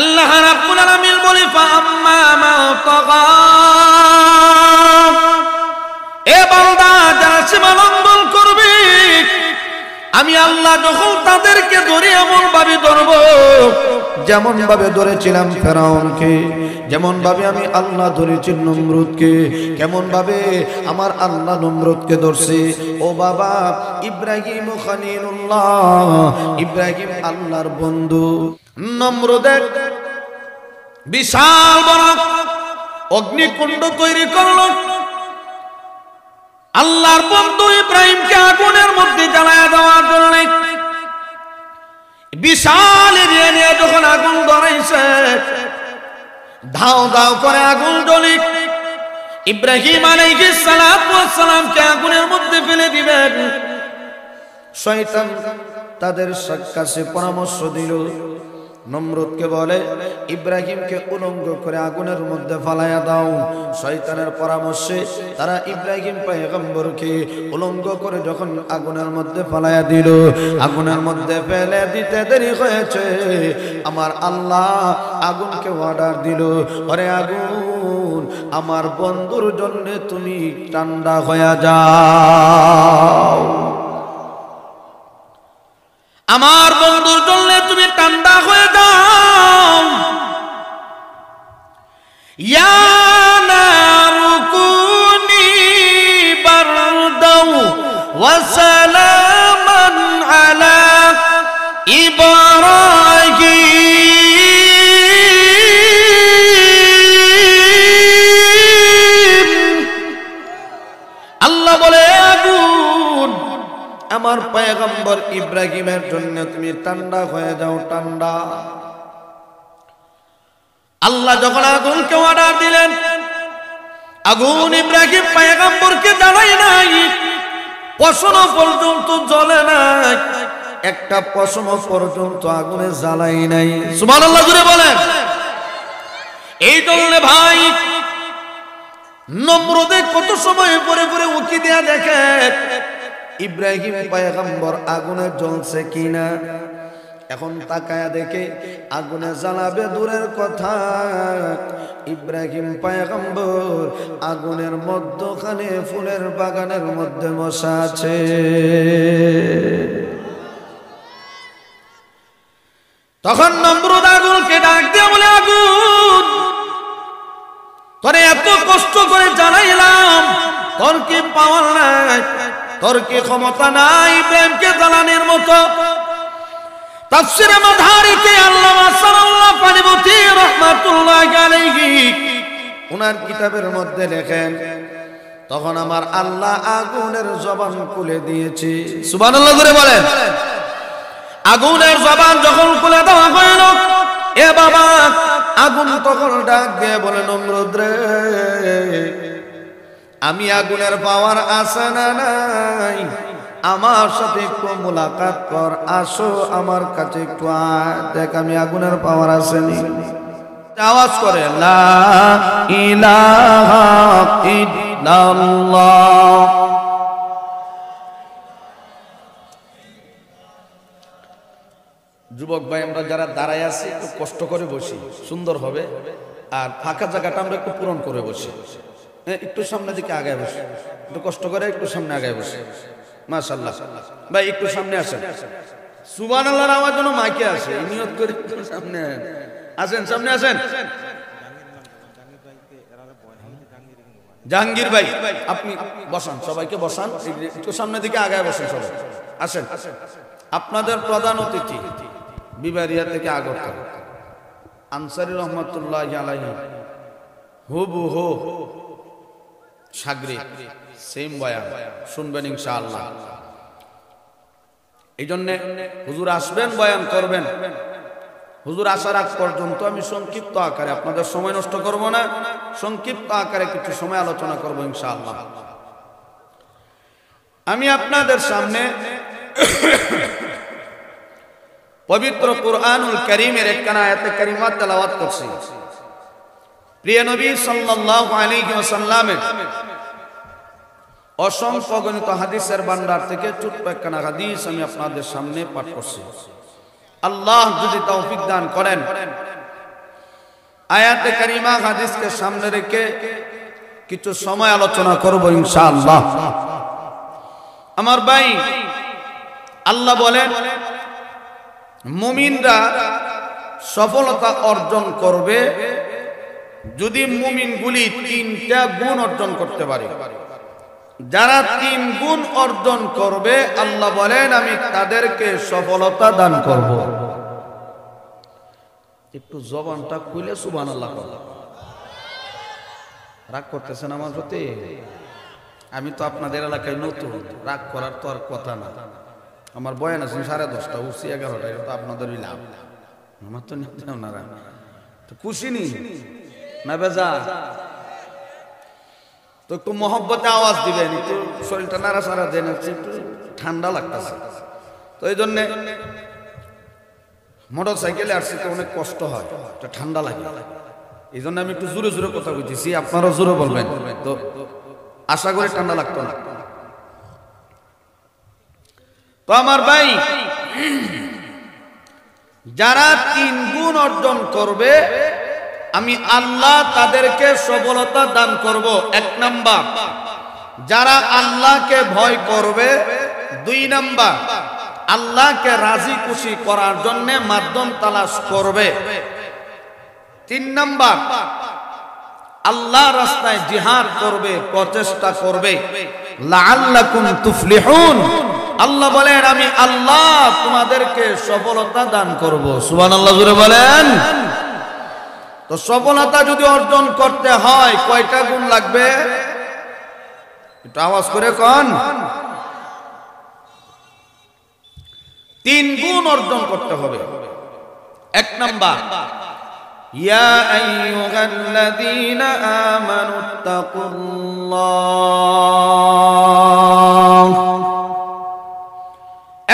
আল্লাহ রাব্বুল আলামিন বলে ফাআম্মা মা তাগা, এ বান্দা যারা সীমা লঙ্ঘন করবে আমি আল্লাহ যখন তাদেরকে ধরে এমন ভাবে ধরব যেমন ভাবে ধরেছিলাম ফেরাউনকে, যেমন ভাবে আমি আল্লাহ ধরেছি নমরুদকে, কেমন ভাবে আমার আল্লাহ নমরুদকে ধরছে। ও বাবা ইব্রাহিম খলিলুল্লাহ, ইব্রাহিম আল্লাহর বন্ধু। নমরুদের বিশাল বড় অগ্নিকুণ্ড তৈরি করলো, আল্লাহর বন্ধু ইব্রাহিমকে আগুনের মধ্যে জ্বালায়া দেওয়ার জন্য বিশাল এরিয়া নিয়ে যখন আগুন ধরাইছে, ধাও ধাও করে আগুন জ্বলে, ইব্রাহিম আলাইহিস সালাতু ওয়াস সালামকে আগুনের মধ্যে ফেলে দিবেন। শয়তান তাদের কাছে পরামর্শ দিল, নমরুদকে বলে ইব্রাহিমকে উলঙ্গ করে আগুনের মধ্যে ফালাইয়া দাও। শয়তানের পরামর্শে তারা ইব্রাহিম পয়গম্বরকে উলঙ্গ করে যখন আগুনের মধ্যে ফালাইয়া দিল, আগুনের মধ্যে ফেলে দিতে দেরি হয়েছে, আমার আল্লাহ আগুনকে অর্ডার দিল, ওরে আগুন আমার বন্ধুর জন্য তুমি ঠান্ডা হয়ে যাও, আমার বন্ধুর জন্য তুমি ঠান্ডা হয়ে যাও। ইয়া নারু কুনি বারদাও ওয়া সালামান আলা ইব্রাহিম। আল্লাহ বলে আগুন আমার পয়গম্বর ইব্রাহিমের জন্য তুমি ঠান্ডা হয়ে যাও, ঠান্ডা। আল্লাহ যখন আগুনকে অর্ডার দিলেন, আগুন ইব্রাহিম পয়গম্বরকে জ্বালায় নাই, পশম পর্যন্ত জ্বলে নাই, একটা পশম পর্যন্ত আগুনে জ্বালাই নাই। সুবহানাল্লাহ জুড়ে বলেন। এই জন্য ভাই নমরুদে কত সময় পরে পরে উকি দেয়া দেখে ইব্রাহিম পয়গম্বর আগুনে জ্বলছে কিনা। এখন তাকায়া দেখে আগুনে জ্বালাবে দূরের কথা, ইব্রাহিম পয়গম্বর আগুনের মধ্যখানে ফুলের বাগানের মধ্যে বসা আছে। তখন নমরুদ আগুনকে ডাক দিয়ে বলে আগুন তোরে এত কষ্ট করে জ্বালাইলাম, তোর কি পাওয়ার নাই, তোর কি ক্ষমতা নাই ইব্রাহিমকে জ্বালানোর মতো। তাফসীরে মাদারিকে আল্লামা সাল্লাল্লাহু আলাইহি রাহমাতুল্লাহি আলাইহি ওনার কিতাবের মধ্যে লেখেন, তখন আমার আল্লাহ আগুনের জবান খুলে দিয়েছে। সুবহানাল্লাহ করে বলেন। আগুনের জবান যখন খুলে দেওয়া হইল, এ বাবা আগুন তখন ডাক দিয়ে বলে নমরুদ রে, আমি আগুনের পাওয়ার আছে না নাই, আমার সাথে একটু মুলাকাত কর, আসো আমার কাছে একটু দেখ আমি আগুনের পাওয়ার আছে নি। আওয়াজ করে লা ইলাহা ইল্লাল্লাহ। যুবক ভাই আমরা যারা দাঁড়ায় আছি একটু কষ্ট করে বসি, সুন্দর হবে, আর ফাঁকা জায়গাটা আমরা একটু পূরণ করে বসি। একটু সামনে দিকে আগায় বসে, একটু কষ্ট করে একটু সামনে আগায় বসে। মাশাআল্লাহ ভাই একটু সামনে আসেন, সুবহানাল্লাহর আওয়াজ যেন মাইকে আসে, নিয়ত করে সামনে আসেন, সামনে আসেন। জাহাঙ্গীর ভাই আপনি বসান, সবাইকে বসান, একটু সামনে দিকে আগায় বসেন সবাই, আসেন। আপনাদের প্রধান অতিথি বিবারিয়া থেকে আগরতলা আনসারী রহমাতুল্লাহি আলাইহি হুবহু সাগরে সেম বয়ান শুনবেন ইনশাআল্লাহ। এই জন্য হুজুর আসবেন, বয়ান করবেন। হুজুর আসার আগ পর্যন্ত আমি সংক্ষিপ্ত আকারে, আপনাদের সময় নষ্ট করব না, সংক্ষিপ্ত আকারে কিছু সময় আলোচনা করব ইনশাআল্লাহ। আমি আপনাদের সামনে পবিত্র কুরআনুল কারীমের একখানা আয়াতে কারিমা তেলাওয়াত করছি। প্রিয় নবী সাল্লাল্লাহু আলাইহি ওয়াসাল্লামের অসংখ্য গণিত হাদিসের ভান্ডার থেকে ছোট্ট একখানা হাদিস আমি আপনাদের সামনে পাঠ করছি। আল্লাহ যদি তৌফিক দান করেন আয়াতে কারিমা হাদিসকে সামনে রেখে কিছু সময় আলোচনা করব ইনশাআল্লাহ। আমার ভাই, আল্লাহ বলেন মুমিনরা সফলতা অর্জন করবে যদি মুমিনগুলি তিনটা গুণ অর্জন করতে পারে। যারা তিন গুণ অর্জন করবে আল্লাহ বলেন আমি তাদেরকে সফলতা দান করব। একটু জবানটা খুলে সুবহানাল্লাহ বলো। রাগ করতেছেন আমার প্রতি? আমি তো আপনাদের এলাকায় নতুন, রাগ করার তো আর কথা না। আমার বয়ান আছে 10:30, উঠছি 11টায়, এটা তো আপনাদেরই লাভ। আমার তো নিতে আপনারা তো খুশি নি না বেজা? তো একটু মহব্বতে আওয়াজ দিবেন, একটু শরীরটা নাড়াচাড়া দেন, একটু ঠান্ডা লাগতেছে। তো এই জন্যে মোটর সাইকেলে আসছি তো অনেক কষ্ট হয়, ঠান্ডা লাগে। এই জন্য আমি একটু জোরে জোরে কথা বলতেছি, আপনারাও জোরে বলবেন, তো আশা করি ঠান্ডা লাগতো না। তো আমার ভাই, যারা তিন গুণ অর্জন করবে আমি আল্লাহ তাদেরকে সফলতা দান করব। 1 নাম্বার, যারা আল্লাহকে ভয় করবে। 2 নাম্বার, আল্লাহকে রাজি খুশি করার জন্য মাধ্যম তালাশ করবে। 3 নাম্বার, আল্লাহ রাস্তায় জিহাদ করবে, প্রচেষ্টা করবে। লাআল্লাকুম তুফলিহুন, আল্লাহ বলেন আমি আল্লাহ তোমাদেরকে সফলতা দান করব। সুবহানাল্লাহ জোরে বলেন। তো সফলতা যদি অর্জন করতে হয় কয়টা গুণ লাগবে? একটু আওয়াজ করে কোন? 3 গুণ অর্জন করতে হবে। 1 নাম্বার, ইয়া আইয়ুহাল্লাযীনা আমানুত্তাকুল্লাহ।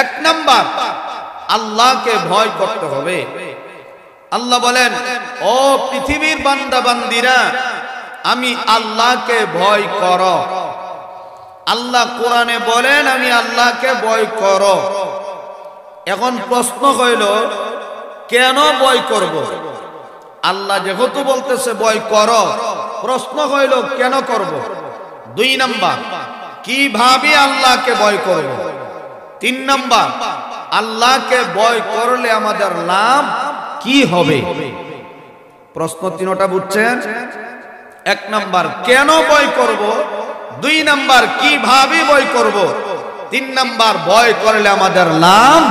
1 নাম্বার, আল্লাহকে ভয় করতে হবে। আল্লাহ বলেন ও পৃথিবীর বান্দা বান্দিরা আমি আল্লাহকে ভয় করো। আল্লাহ কোরআনে বলেন আমি আল্লাহকে ভয় করো। এখন প্রশ্ন হইল কেন ভয় করব? আল্লাহ যেহেতু বলতেছে ভয় করো, প্রশ্ন হইল কেন করব? 2 নাম্বার, কিভাবে আল্লাহকে ভয় করব? 3 নাম্বার, আল্লাহকে ভয় করলে আমাদের লাভ কি হবে? প্রশ্ন 3টা বুঝছেন? 1 নাম্বার কেন ভয় করব, 2 নাম্বার কিভাবে ভয় করব, 3 নাম্বার ভয় করলে আমাদের লাভ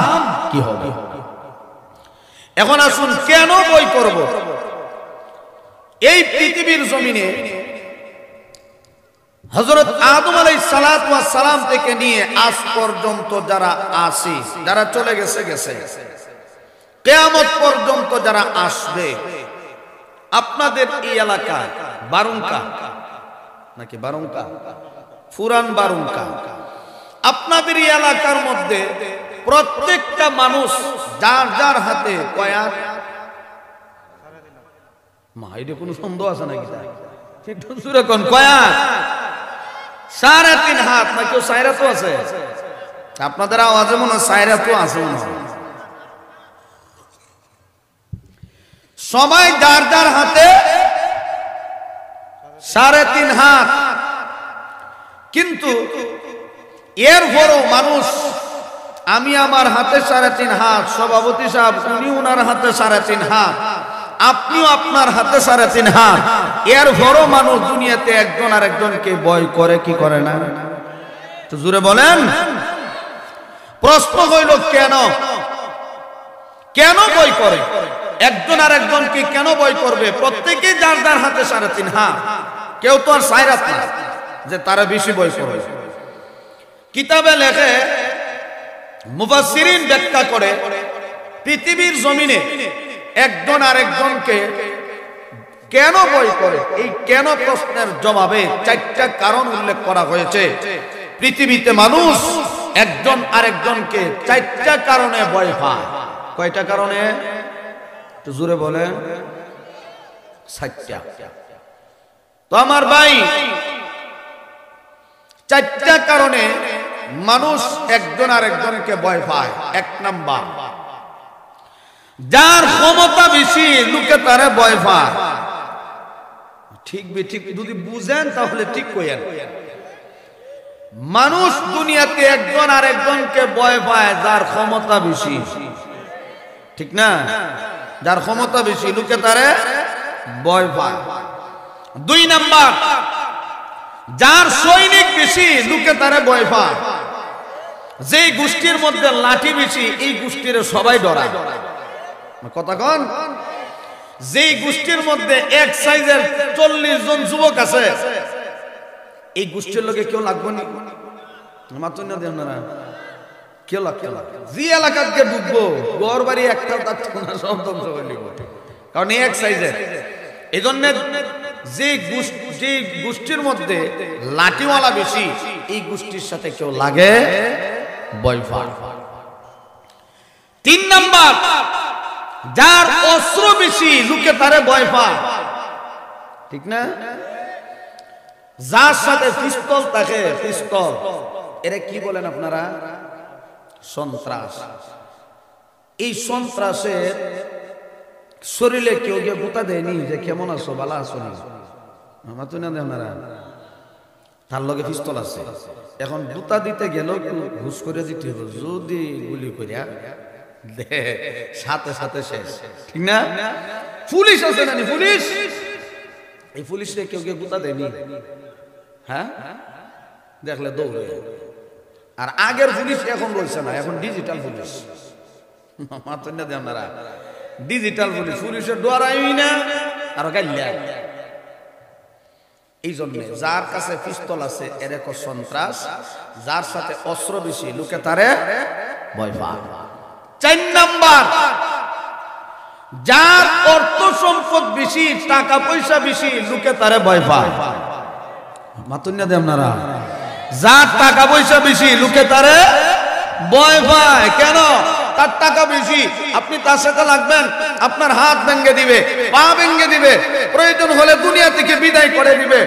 কি হবে। এখন আসুন কেন ভয় করব? এই পৃথিবীর জমিনে হযরত আদম আলাইহিস সালাতু ওয়াস সালাম থেকে নিয়ে আজ পর্যন্ত যারা আছে, যারা চলে গেছে গেছে, কিয়ামত পর্যন্ত যারা আসবে, আপনাদের এই এলাকা বারুঙ্কা নাকি বারুঙ্কা, পুরান বারুঙ্কা, আপনাদের এই এলাকার মধ্যে প্রত্যেকটা মানুষ যার যার হাতে কয়াত, মা এটা কোনো সন্দেহ আছে নাকি? একটু জোরে কোন, কয়াত 3.5 হাত না কেউ 4 হাতও আছে? আপনাদের আওয়াজে মনে হয় 4 হাতও আছে মনে হয়। সবাই যার যার হাতে 3.5 হাত, কিন্তু এরপরও মানুষ, আমি আমার হাতে 3.5 হাত, সভাপতি সাহেব উনি উনার হাতে 3.5 হাত, আপনিও আপনার হাতে 3.5 হাত, এরপরও মানুষ দুনিয়াতে একজন আর একজনকে ভয় করে কি করে না? তো জোরে বলেন। প্রশ্ন হইল কেন? কেন ভয় করে? একজন আর একজনকে কেন ভয় করবে? প্রত্যেকে যার যার হাতে 3.5 হাত, কেউ তো আর 4 হাত না যে তারা বেশি ভয় করবে। কিতাবে লেখে মুফাসসিরিন ব্যাখ্যা করে পৃথিবীর জমিনে একজন আর একজনকে কেন ভয় করে, এই কেন প্রশ্নের জবাবে 4টা কারণ উল্লেখ করা হয়েছে। পৃথিবীতে মানুষ একজন আরেকজনকে 4টা কারণে ভয় পায়। কয়টা কারণে? একটু জোরে বলেন। 4টা। তো আমার ভাই, 4টা কারণে মানুষ একজন আরেকজনকে ভয় পায়। 1 নাম্বার, যার ক্ষমতা বেশি লোকে তারে ভয় পায়। ঠিক বেঠিক যদি বুঝেন তাহলে ঠিক কইেন। মানুষ দুনিয়াতে একজন আর একজনকে ভয় পায় যার ক্ষমতা বেশি, ঠিক না? যার ক্ষমতা বেশি লোকে তারে ভয় পায়। 2 নাম্বার, যার সৈনিক বেশি লোকে তারে ভয় পায়। যে গোষ্ঠীর মধ্যে লাঠি বেশি এই গোষ্ঠীর সবাই ডরায়। কথা কন, যে গোষ্ঠীর মধ্যে এক সাইজের 40 জন যুবক আছে এই গোষ্ঠীর লোকে কেউ লাগবে না, মাত্র না দেন না কেউ লাগবে না। যে এলাকাকে ঢুকবো ঘর বাড়ি একটা থাকতো না, সব ধ্বংস করে নিব, কারণ এক সাইজের। এই জন্য যে গোষ্ঠীর মধ্যে লাঠিওয়ালা বেশি এই গোষ্ঠীর সাথে কেউ লাগে ভয় পায়। 3 নাম্বার, যার অস্ত্র বেশি লোকে তারে ভয় পায়, ঠিক না? যার সাথে পিস্তল থাকে, পিস্তল, এরা কি বলেন আপনারা? সন্ত্রাস। এই সন্ত্রাসের শরীরে কেউ কেউ গুতা দেয়নি যে কেমন আছো, ভালো আছো না, আমার তো না আপনারা, তার লগে পিস্তল আছে। এখন গুতা দিতে গেল ঘুষ করে দিতে হবে, যদি গুলি করিয়া সাথে সাথে শেষ, ঠিক না? পুলিশ আছে না, পুলিশ, এই পুলিশে কেউ কেউ গুতা দেয়নি, হ্যাঁ, দেখলে দৌড়ে। আর আগের পুলিশ এখন রয়েছে না, এখন ডিজিটাল পুলিশ, মাত্র না দেন আপনারা, ডিজিটাল পুলিশ, পুলিশের ডরাই না আর গাইলা। এই জন্য যার কাছে পিস্তল আছে এর এক সন্ত্রাস, যার সাথে অস্ত্র বেশি লোকে তারে ভয় পায়। 4 নাম্বার, যার অর্থ সম্পদ বেশি, টাকা পয়সা বেশি লোকে তারে ভয় পায়। মাতুন্না দেন আপনারা, যার টাকা পয়সা বেশি লোকে তারে ভয় পায়। কেন? তার টাকা বেশি, আপনি তার সাথে লাগবেন, আপনার হাত ভেঙে দিবে, পা ভেঙে দিবে, প্রয়োজন হলে দুনিয়া থেকে বিদায় করে দিবে।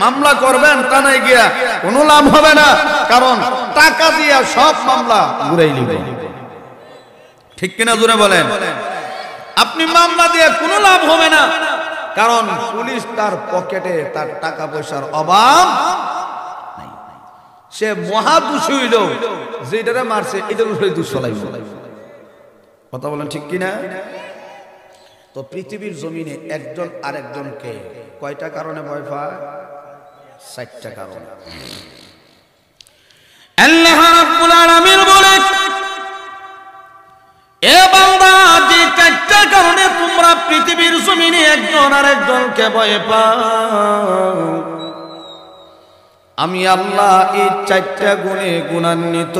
মামলা করবেন থানায় গিয়া, কোনো লাভ হবে না, কারণ টাকা দিয়া সব মামলা ঘুরাই নিবে, ঠিক কিনা জোরে বলেন? আপনি মামলা দিয়ে কোনো লাভ হবে না, কারণ পুলিশ তার পকেটে তার টাকা পয়সার অভাব নাই। সে মহাদোষী হইল, যেটারে মারছে এটার উপরে দোষ চালাইব। কথা বলেন ঠিক কিনা? তো পৃথিবীর জমিনে একজন আরেকজনকে কয়টা কারণে ভয় পায়? 4টা কারণ। আল্লাহ রাব্বুল আলামিন বলেন, এ বান্দা, যে 4টা কারণে তোমরা পৃথিবীর জমিনে একজন আরেকজনকে ভয় পাও, আমি আল্লাহ এই 4টা গুণে গুণান্বিত।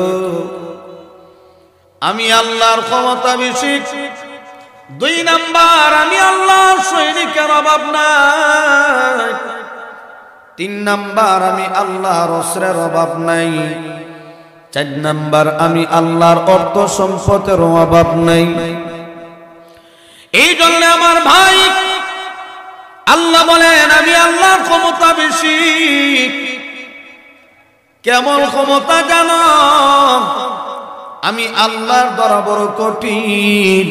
আমি আল্লাহর ক্ষমতা বেশি। 2 নাম্বার, আমি আল্লাহর সৈনিকের অভাব নাই। 3 নাম্বার, আমি আল্লাহর অস্ত্রের অভাব নাই। 4 নাম্বার, আমি আল্লাহর অর্থ সম্পদের অভাব নাই। এই জন্য আমার ভাই, আল্লাহ বলেন আমি আল্লাহর ক্ষমতা বেশি। কেমন ক্ষমতা জানো? আমি আল্লাহর দ্বারা বড় কঠিন।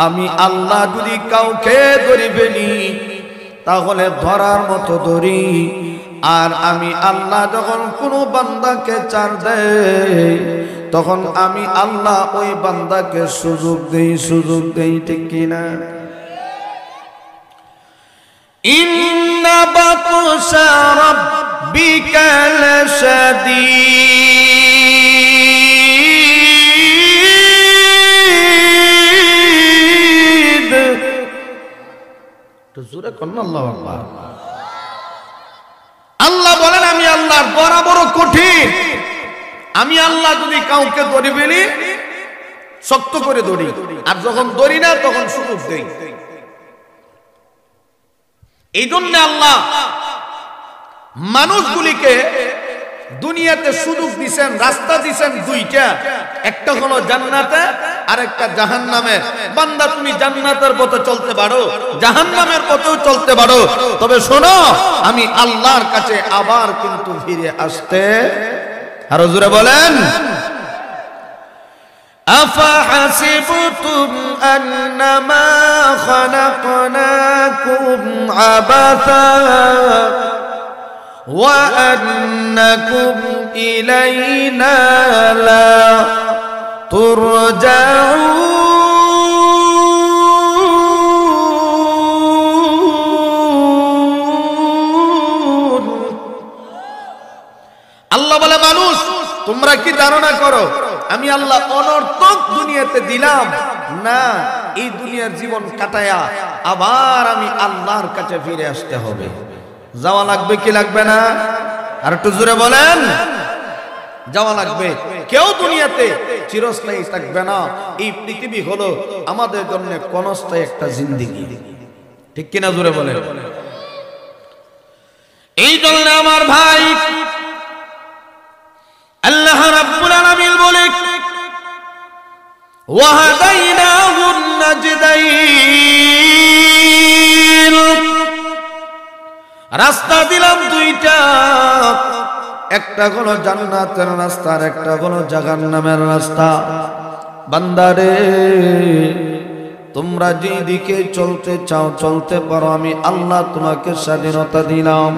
আমি আল্লাহ যদি কাউকে ধরে ফেলি তাহলে ধরার মতো ধরি, আর আমি আল্লাহ যখন কোনো বান্দাকে ছাড় দেয় তখন আমি আল্লাহ ওই বান্দাকে সুযোগ দেই, ঠিক কিনা? ইন্না বাতশা রাব্বিকা লাশাদীদ। তো জোরে কন্না আল্লাহু আকবার। আল্লাহ বলেন আমি আল্লাহর বড় কঠিন। আমি আল্লাহ যদি কাউকে ধরে ফেলি শক্ত করে ধরি, আর যখন ধরি না তখন সুযোগ দেই। এই জন্য আল্লাহ মানুষগুলিকে দুনিয়াতে সুযোগ দিয়েছেন, রাস্তা দিয়েছেন 2টা, একটা হলো জান্নাতে আর একটা জাহান্নামে। বান্দা তুমি জান্নাতের পথে চলতে পারো, জাহান্নামের পথেও চলতে পারো, তবে শোনো আমি আল্লাহর কাছে আবার কিন্তু ফিরে আসতে। আরো জোরে বলেন, আফা হাসিবতুম আন্নামা خلقناكم عبثا وأنكم إلينا لا ترجعون আল্লাহ বলে মানুষ তোমরা কি ধারণা করো আমি আল্লাহ অনর্থক দুনিয়াতে দিলাম না এই দুনিয়ার জীবন কাটায়া আবার আমি আল্লাহর কাছে ফিরে আসতে হবে যাওয়া লাগবে কি লাগবে না আর একটু জোরে বলেন যাওয়া লাগবে কেউ দুনিয়াতে চিরস্থায়ী থাকবে না এই পৃথিবী হলো আমাদের জন্য ক্ষণস্থায়ী একটা জিন্দেগি ঠিক কিনা জোরে বলেন এই জন্য আমার ভাই আল্লাহ রাব্বুল আলামিন বলে ওয়াহাদাইনাহুন নাজদাইন রাস্তা দিলাম দুইটা একটা হলো জান্নাতের রাস্তা আর একটা হলো জাহান্নামের রাস্তা বান্দারে তোমরা যেদিকে চলতে চাও চলতে পারো আমি আল্লাহ তোমাকে স্বাধীনতা দিলাম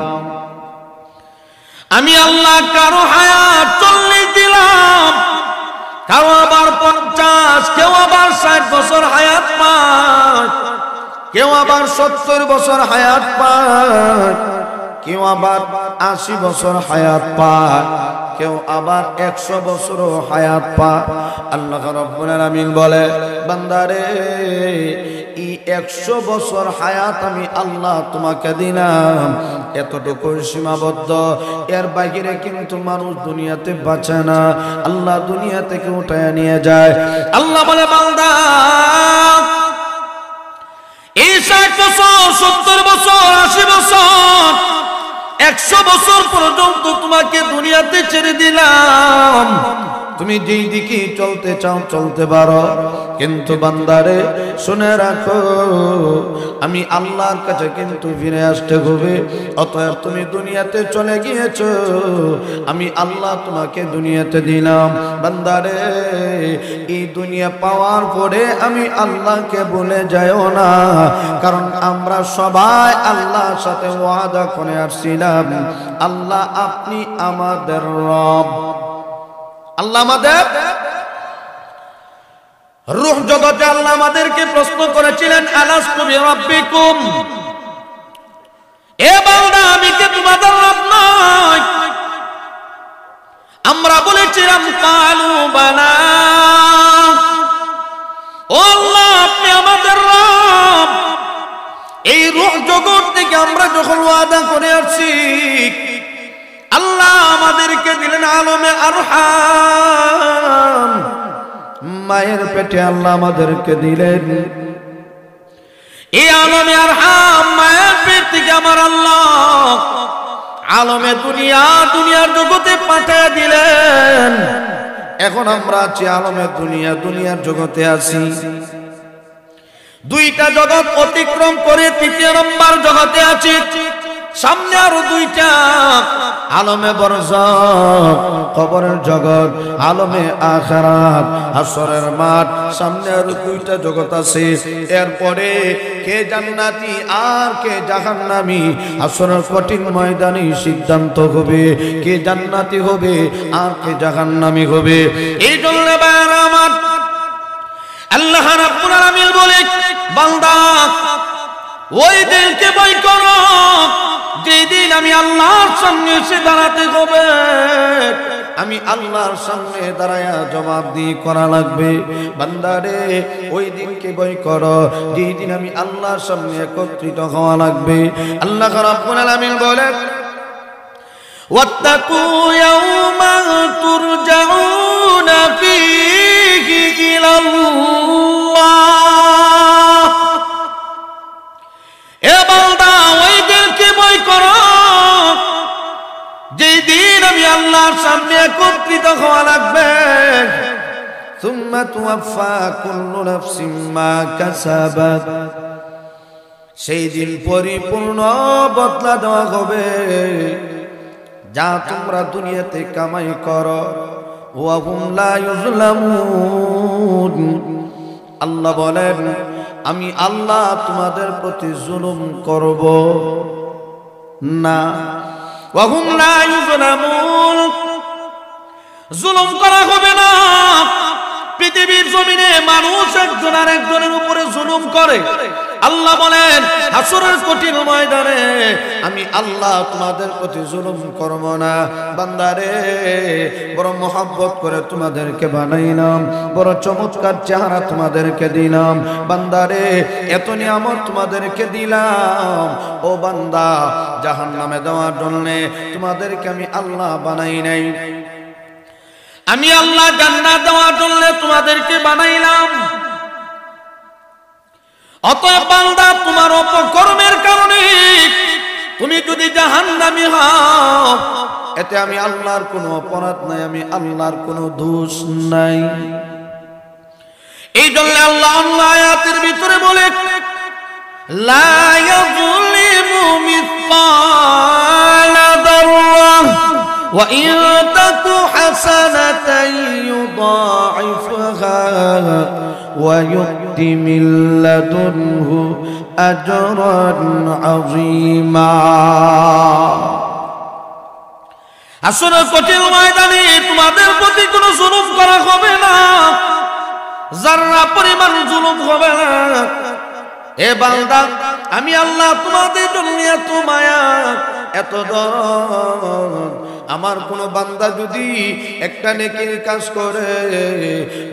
আমি আল্লাহ কারো হায়াত 40 দিলাম কারো আবার 50 কেউ আবার 60 বছর হায়াত পায় কেউ আবার 70 বছর হায়াত পায় কেউ আবার 80 বছর হায়াত পায় কেউ আবার 100 বছর হায়াত পায় আল্লাহ রাব্বুল আলামিন বলে বান্দারে এই 100 বছর হায়াত আমি আল্লাহ তোমাকে দিলাম এতটুকু সীমাবদ্ধ এর বাইরে কিন্তু মানুষ দুনিয়াতে বাঁচে না আল্লাহ দুনিয়া থেকে উঠায় নিয়ে যায় আল্লাহ বলে বান্দা এই 60 বছর 70 বছর 80 বছর 100 বছর পর্যন্ত তোমাকে দুনিয়াতে ছেড়ে দিলাম তুমি যেই দিকে চলতে চাও চলতে পারো কিন্তু বান্দারে শুনে রাখো আমি আল্লাহর কাছে কিন্তু ফিরে আসতে হবে অতএব তুমি দুনিয়াতে চলে গিয়েছো আমি আল্লাহ তোমাকে দুনিয়াতে দিলাম বান্দারে এই দুনিয়া পাওয়ার পরে আমি আল্লাহকে ভুলে যাও না কারণ আমরা সবাই আল্লাহর সাথে ওয়াদা করে আসছিলাম আল্লাহ আপনি আমাদের রব আল্লাহ আমাদের রূহ জগতে আল্লাহ আমাদেরকে প্রশ্ন করেছিলেন আলাস্তু বিরাব্বিকুম এ বান্দা আমি কি তোমাদের রব নই আমরা বলেছিলাম কালু বালা ও আল্লাহ আপনি আমাদের রব এই রূহ জগৎ থেকে আমরা যখন ওয়াদা করে আসছি আল্লাহ আমাদেরকে দিলেন আলমে আরহাম মায়ের পেটে আল্লাহ আমাদেরকে দিলেন এই আলমে আরহাম মায়ের পেট থেকে আমার আল্লাহ আলমে দুনিয়ার জগতে পাঠিয়ে দিলেন এখন আমরা আছি আলমে দুনিয়ার জগতে আছি দুইটা জগৎ অতিক্রম করে তৃতীয় নম্বর জগতে আছি সামনে আরো দুইটা আলমে বরজাখ কবরের জগৎ আলমে আখিরাত হাসরের মাঠ সামনে আরো দুইটা জগৎ আছে এরপরে কে জান্নাতি আর কে জাহান্নামী হাসরের কঠিন ময়দানে সিদ্ধান্ত হবে কে জান্নাতি হবে আর কে জাহান্নামী হবে এই জন্য বান্দা আমার আল্লাহ রাব্বুল আলামিন বলে বান্দা ওই দিনকে ভয় করো যেদিন আমি আল্লাহর সামনে এসে দাঁড়াতে হবে আমি আল্লাহর সামনে দাঁড়ায়া জবাবদিহি করা লাগবে বান্দারে ওই দিনকে ভয় করো যেদিন আমি আল্লাহর সামনে একত্রিত হওয়া লাগবে আল্লাহ রাব্বুল আলামিন বলেন ওয়াত্তাকু ইয়াওমান তুরজাউনা ফীহি ইলাল্লাহ এ বান্দা ওই দিনকে ভয় করো যেদিন আমি আল্লাহর সামনে একত্রিত হওয়া লাগবে সুম্মা তুওয়াফা কুল্লু নাফসিন মা কাসাবাত সেই দিন পরিপূর্ণ বদলা দেওয়া হবে যা তোমরা দুনিয়াতে কামাই করো ওয়া হুম লা ইউজলামুন আল্লাহ বলেন আমি আল্লাহ তোমাদের প্রতি জুলুম করব না। ওয়া হুম লা ইউযলামুন, জুলুম করা হবে না। পৃথিবীর জমিনে মানুষ একজন আর একজনের উপরে জুলুম করে। আল্লাহ বলেন হাসরের কঠিন ময়দানে আমি আল্লাহ তোমাদের প্রতি জুলুম করব না। বান্দারে, বড় মহব্বত করে তোমাদেরকে বানাইলাম, বড় চমৎকার চেহারা তোমাদেরকে দিলাম। বান্দারে, এত নিয়ামত তোমাদেরকে দিলাম। ও বান্দা, জাহান্নামে দেওয়ার জন্য তোমাদেরকে আমি আল্লাহ বানাই নাই। আমি আল্লাহ জান্নাত দেওয়ার জন্য তোমাদেরকে বানাইলাম। অতএব বান্দা, তোমার অপকর্মের কারণে তুমি যদি জাহান্নামী হও, এতে আমি আল্লাহর কোনো অপরাধ নাই, আমি আল্লাহর কোনো দোষ নাই। এই জন্য আল্লাহ আয়াতের ভিতরে বলে লা ইয়াযলিমু মিসকালা দাররাহ ওয়া ইন তাকু হাসানাতান ইউদাইফহা ওয়া ইউ'তি মিন লাদুনহু আজরান আযীমা। আসলে কঠিন ময়দানে তোমাদের প্রতি কোনো জুলুম করা হবে না, যারা পরিমাণ জুলুম হবে না। এ বান্দা, আমি আল্লাহ তোমাদের জন্য এত মায়া, এত দরদ। আমার কোন বান্দা যদি একটা নেকির কাজ করে,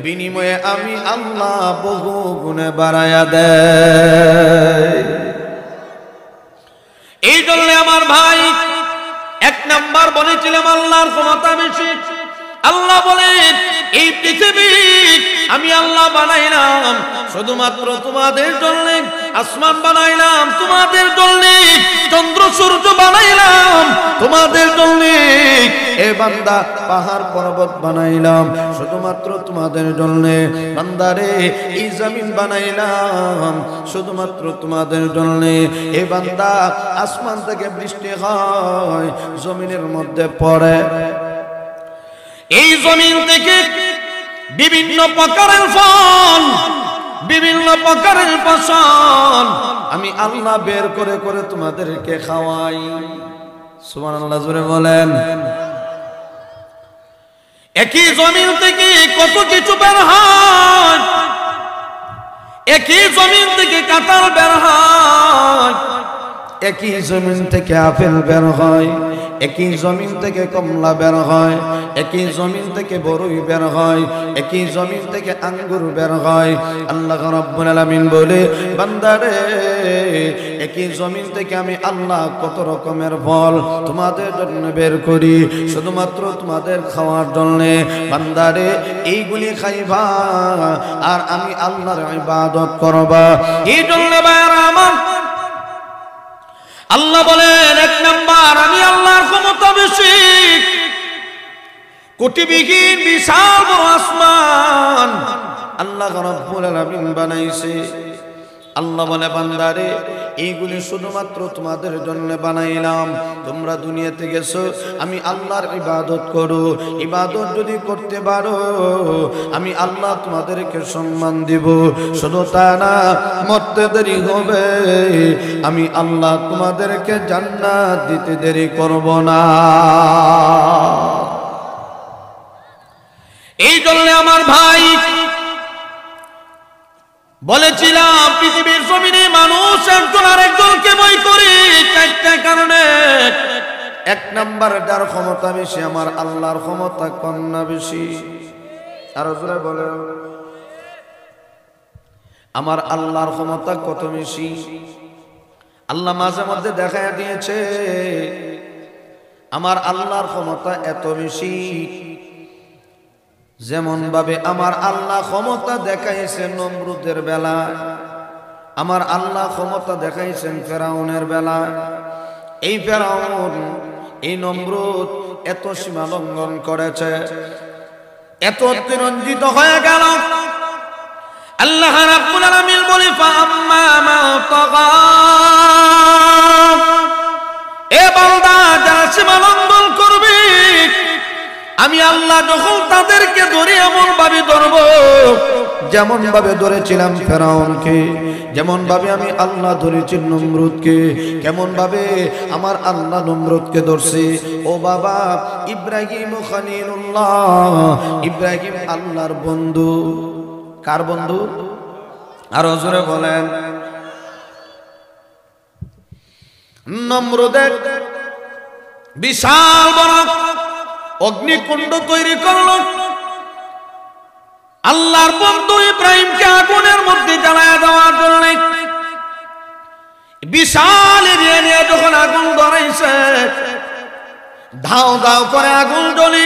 বিনিময়ে আমি আল্লাহ বহু গুণে বাড়ায়া দেয়। এই জন্য আমার ভাই, এক নাম্বার বলেছিলাম আল্লাহর ক্ষমতা বেশি। আল্লাহ বলেন এই পৃথিবী আমি আল্লাহ বানাইলাম শুধুমাত্র তোমাদের জন্য, আসমান বানাইলাম তোমাদের জন্য, চন্দ্র সূর্য বানাইলাম তোমাদের জন্য। এ বান্দা, পাহাড় পর্বত বানাইলাম শুধুমাত্র তোমাদের জন্য। বান্দারে, এই জমিন বানাইলাম শুধুমাত্র তোমাদের জন্য। এ বান্দা, আসমান থেকে বৃষ্টি হয়, জমিনের মধ্যে পড়ে। এই জমিন থেকে বিভিন্ন প্রকারের ফল, বিভিন্ন প্রকারের ফসল আমি আল্লাহ বের করে করে তোমাদেরকে খাওয়াই। সুবহানাল্লাহ, জোরে বলেন। একই জমিন থেকে কত কিছু বের হয়। একই জমিন থেকে কাঁঠাল বের হয়, একই জমিন থেকে আপেল বের হয়, একই জমিন থেকে কমলা বের হয়, একই জমিন থেকে বরই বের হয়, একই জমিন থেকে আঙ্গুর বের হয়। আল্লাহ রাব্বুল আলামিন বলে, বান্দারে, একই জমিন থেকে আমি আল্লাহ কত রকমের ফল তোমাদের জন্য বের করি শুধুমাত্র তোমাদের খাওয়ার জন্য। বান্দারে, এইগুলি খাইবা আর আমি আল্লাহর ইবাদত করবা। এই জন্য ভাইরা আমার, আল্লাহ বলেন এক নাম্বার আমি আল্লাহর ক্ষমতা বেশি। কোটিবিহীন বিশাল বড় আসমান আল্লাহ রাব্বুল আলামিন বানাইছে। আল্লাহ বলে, বান্দারে, এইগুলি শুধুমাত্র তোমাদের জন্য বানাইলাম। তোমরা দুনিয়াতে গেছো, আমি আল্লাহর ইবাদত করো। ইবাদত যদি করতে পারো, আমি আল্লাহ তোমাদেরকে সম্মান দিব। শুধু তা না, মরতে দেরি হবে, আমি আল্লাহ তোমাদেরকে জান্নাত দিতে দেরি করব না। এই জন্য আমার ভাই বলেছিলাম, পৃথিবীর জমিনে মানুষ একজন আরেকজনকে ভয় করে চারটা কারণে। এক নাম্বার, যার ক্ষমতা বেশি, আমার আল্লাহর ক্ষমতা কম না বেশি? আর জোরে বলে, আমার আল্লাহর ক্ষমতা কত বেশি? আল্লাহ মাঝে মধ্যে দেখায় দিয়েছে আমার আল্লাহর ক্ষমতা এত বেশি। যেমন ভাবে আমার আল্লাহ ক্ষমতা দেখাইছেন নমরুদের বেলা, আমার আল্লাহ ক্ষমতা দেখাইছেন ফেরাউনের বেলা। এই ফেরাউন, এই নমরুদ এত সীমা লঙ্ঘন করেছে, এত অতিরঞ্জিত হয়ে গেল। আল্লাহ রাব্বুল আলামিন বলে, ফাআম্মা মা তাগা, এ বান্দা, যারা সীমা লঙ্ঘন করবে আমি আল্লাহ যখন তাদেরকে ধরে এমন ভাবে ধরব যেমন ভাবে ধরেছিলাম ফেরাউনকে, যেমন ভাবে আমি আল্লাহ ধরেছি নমরুদকে, কেমন ভাবে আমার আল্লাহ নমরুদকে ধরছে। ও বাবা, ইব্রাহিম খলিলুল্লাহ, ইব্রাহিম আল্লাহর বন্ধু। কার বন্ধু? আরো জোরে বলেন। নমরুদের বিশাল বড় অগ্নিকুণ্ড তৈরি করলো, আল্লাহর বন্ধু ইব্রাহিমকে আগুনের মধ্যে জ্বালায় দেওয়ার জন্য। বিশাল এরিয়া নিয়ে যখন আগুন ধরাইছে, ধাও ধাও করে আগুন জ্বলে,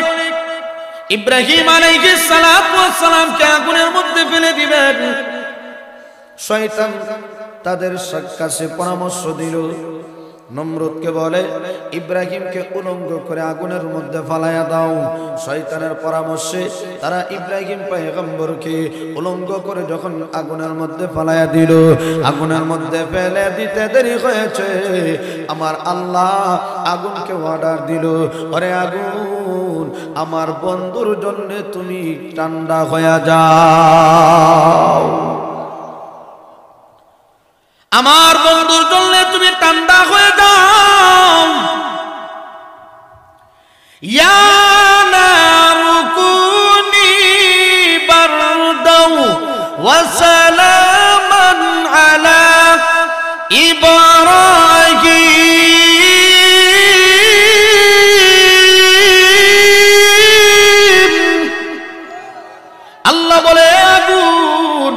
ইব্রাহিম আলাইহিস সালামকে আগুনের মধ্যে ফেলে দিবেন। শয়তান তাদের কাছে পরামর্শ দিল, নমরুদকে বলে ইব্রাহিমকে উলঙ্গ করে আগুনের মধ্যে ফালাইয়া দাও। শয়তানের পরামর্শে তারা ইব্রাহিম পয়গম্বরকে উলঙ্গ করে যখন আগুনের মধ্যে ফালাইয়া দিল, আগুনের মধ্যে ফেলে দিতে দেরি হয়েছে, আমার আল্লাহ আগুনকে অর্ডার দিল, ওরে আগুন, আমার বন্ধুর জন্য তুমি ঠান্ডা হয়ে যাও, আমার বন্ধুর জন্য তুমি ঠান্ডা হয়ে যাও। ইয়া নারু কুনি বারদাও ওয়া সালামান আলা ইব্রাহিম। আল্লাহ বলে আগুন,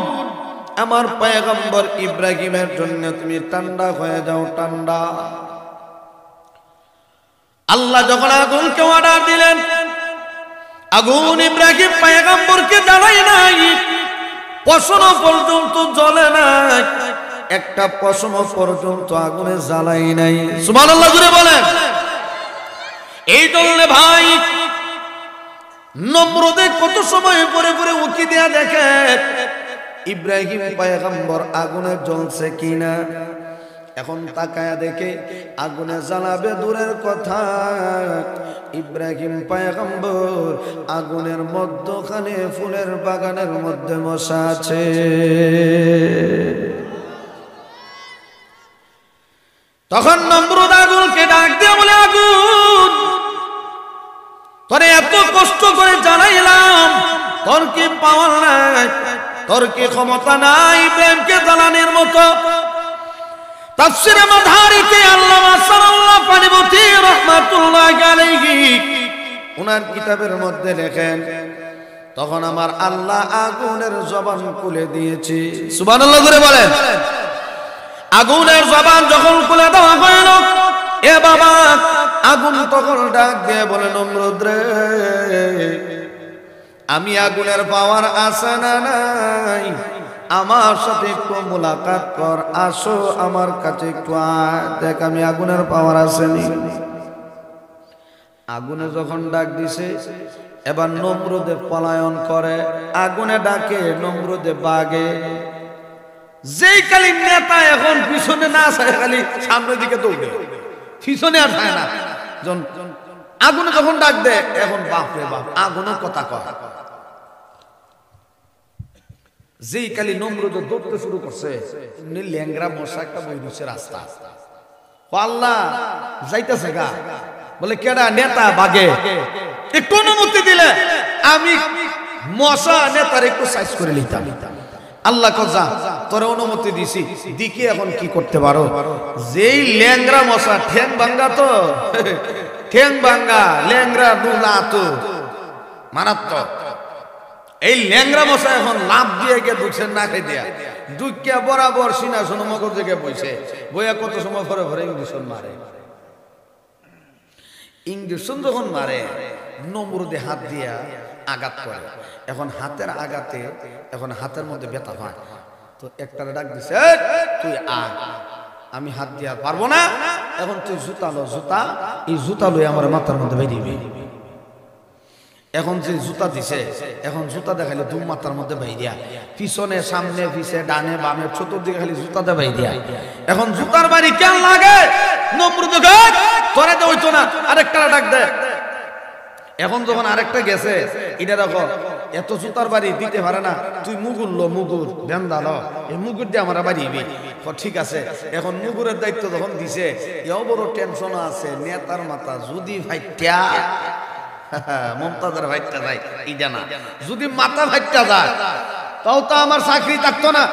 আমার পয়গম্বর ইব্রাহিমের জন্য তুমি ঠান্ডা হয়ে যাও, ঠান্ডা। আল্লাহ যখন আগুনকে অর্ডার দিলেন, আগুন ইব্রাহিম পয়গম্বরকে জ্বালায় নাই, পশম পর্যন্ত জ্বলে নাই, একটা পশম পর্যন্ত আগুনে জ্বালাই নাই। সুবহানাল্লাহ জুড়ে বলেন। এই জন্য ভাই, নমরুদে কত সময় পরে পরে উকি দেয়া দেখে ইব্রাহিম পয়গম্বর আগুনে জ্বলছে কিনা। এখন তাকায়া দেখে আগুনে জ্বালাবে দূরের কথা, ইব্রাহিম পয়গম্বর আগুনের মধ্যখানে ফুলের বাগানের মধ্যে বসা আছে। তখন নমরুদ আগুনকে ডাক দিয়ে বলে, আগুন, তোরে এত কষ্ট করে জ্বালাইলাম, তোর কি পাওয়ার নাই, তোর কি ক্ষমতা নাই ইব্রাহিমকে জ্বালানোর মতো। তাফসীরে মাদারিকে আল্লামা সাল্লাল্লাহু পানিপতি রাহমাতুল্লাহি আলাইহি ওনার কিতাবের মধ্যে লেখেন, তখন আমার আল্লাহ আগুনের জবান খুলে দিয়েছে। সুবহানাল্লাহ করে বলেন। আগুনের জবান যখন খুলে দেওয়া হলো, এ বাবা, আগুন তখন ডাক দিয়ে বলে, নমরুদ রে, আমি আগুনের পাওয়ার আছে না নাই, আমার সাথে একটু মুলাকাত কর, আসো আমার কাছে একটু দেখ আমি আগুনের পাওয়ার আসেনি। আগুনে যখন ডাক দিছে, এবার নমরুদে পলায়ন করে, আগুনে ডাকে, নমরুদে বাগে। যেই খালি নেতা এখন পিছনে না চায়, খালি সামনের দিকে দৌড়ে, পিছনে আর চায় না। আগুনে যখন ডাক দেয়, এখন বাপরে বাপ, আগুনের কথা কয়। যেই কালি নমরুদ দৌড়তে শুরু করছে, ল্যাংরা মশা একটা বই দিচ্ছে রাস্তা, আল্লাহ যাইতেছে গা, বলে কেডা? নেতা বাগে, একটু অনুমতি দিলে আমি মশা নেতার একটু সাইজ করে নিতাম। আল্লাহ কজা, তোর অনুমতি দিছি, দিকে এখন কি করতে পারো? যেই ল্যাংরা মশা, ঠ্যাং ভাঙ্গা, তো ঠ্যাং ভাঙ্গা ল্যাংরা নুলা তো মারাত্মক। এই ল্যাংরা মশা এখন লাভ দিয়ে গিয়ে ঢুকছে নাকে দিয়া, ঢুকিয়া বরাবর সিনাসন মগজ থেকে বইছে, বইয়া কত সময় পরে পরে ইঞ্জেকশন মারে। ইঞ্জেকশন যখন মারে, নমরুদে হাত দিয়া আঘাত করে। এখন হাতের আঘাতে এখন হাতের মধ্যে ব্যথা হয়, তো একটারে ডাক দিছে, তুই আয়, আমি হাত দিয়া পারবো না, এখন তুই জুতা লো, জুতা, এই জুতা লই আমার মাথার মধ্যে বেরিয়ে। এখন যে জুতা দিছে, এখন জুতা দেখাইলে দু মাথার মধ্যে বাইরিয়া, পিছনে সামনে পিছে ডানে বামে চতুর্দিকে খালি জুতা দে বাইরিয়া। এখন জুতার বাড়ি কেন লাগে? নমরুদ তোরে তো হইতো না, আরেকটা ডাক দে। এখন যখন আরেকটা গেছে, এটা দেখো এত জুতার বাড়ি দিতে পারে না, তুই মুগুর লো, মুগুর বেন্দা লো, এই মুগুর দিয়ে আমরা বাড়ি দিবি। ঠিক আছে, এখন মুগুরের দায়িত্ব যখন দিছে, এও বড় টেনশন আছে, নেতার মাথা যদি ভাইটা মমতাজের ভাইটা যায় এইটা না, যদি মাথা ভাইটা যায় তাও তো আমার চাকরি থাকতো না।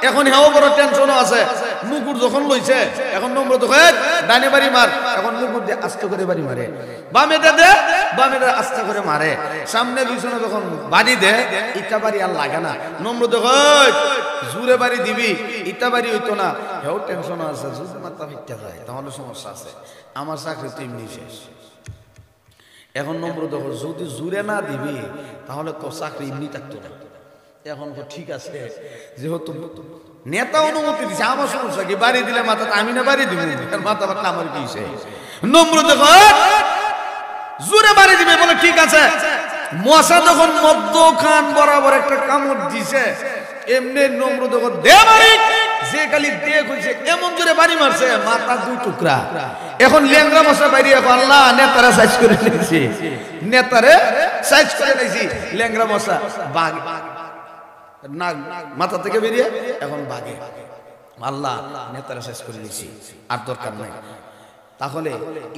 এখন হেও বড় টেনশনও আছে, মুকুর যখন লইছে এখন নম্র তো ডানে বাড়ি মার, এখন মুকুর দিয়ে আস্তে করে বাড়ি মারে, বামে দে বামে আস্তে করে মারে, সামনে পিছনে যখন বাড়ি দে ইটা বাড়ি আর লাগে না, নম্র তো জুড়ে বাড়ি দিবি ইটা বাড়ি হইতো না, হেও টেনশনও আছে, যদি মাথা ভাইটা যায় তাহলে সমস্যা আছে, আমার চাকরি তো এমনি শেষ। এখন নম্র দেখো যদি জুড়ে না দিবি তাহলে তো চাকরি এমনি থাকতো না। এখন তো ঠিক আছে, যেহেতু নেতা অনুমতি দিচ্ছে, আমার সমস্যা কি, বাড়ি দিলে মাথা আমি না বাড়ি দিব, মাথা বাট্টা আমার কি নম্র দেখো জুড়ে বাড়ি দিবে বলে ঠিক আছে। মশা যখন মধ্য খান বরাবর একটা কামড় দিছে, এমনি নম্র দেখো দে বাড়ি, যে খালি দেখ হয়েছে এমন জোরে বাড়ি মারছে, মাথা দুই টুকরা। এখন ল্যাংরা মশা বাইরে, আল্লাহ নেতারা সাইজ করে নিয়েছি, নেতারে সাইজ করে নিয়েছি, ল্যাংরা মশা বাঘ না মাথা থেকে বেরিয়ে এখন বাঘে, আল্লাহ নেতারা শেষ করে নিয়েছি, আর দরকার নাই। তাহলে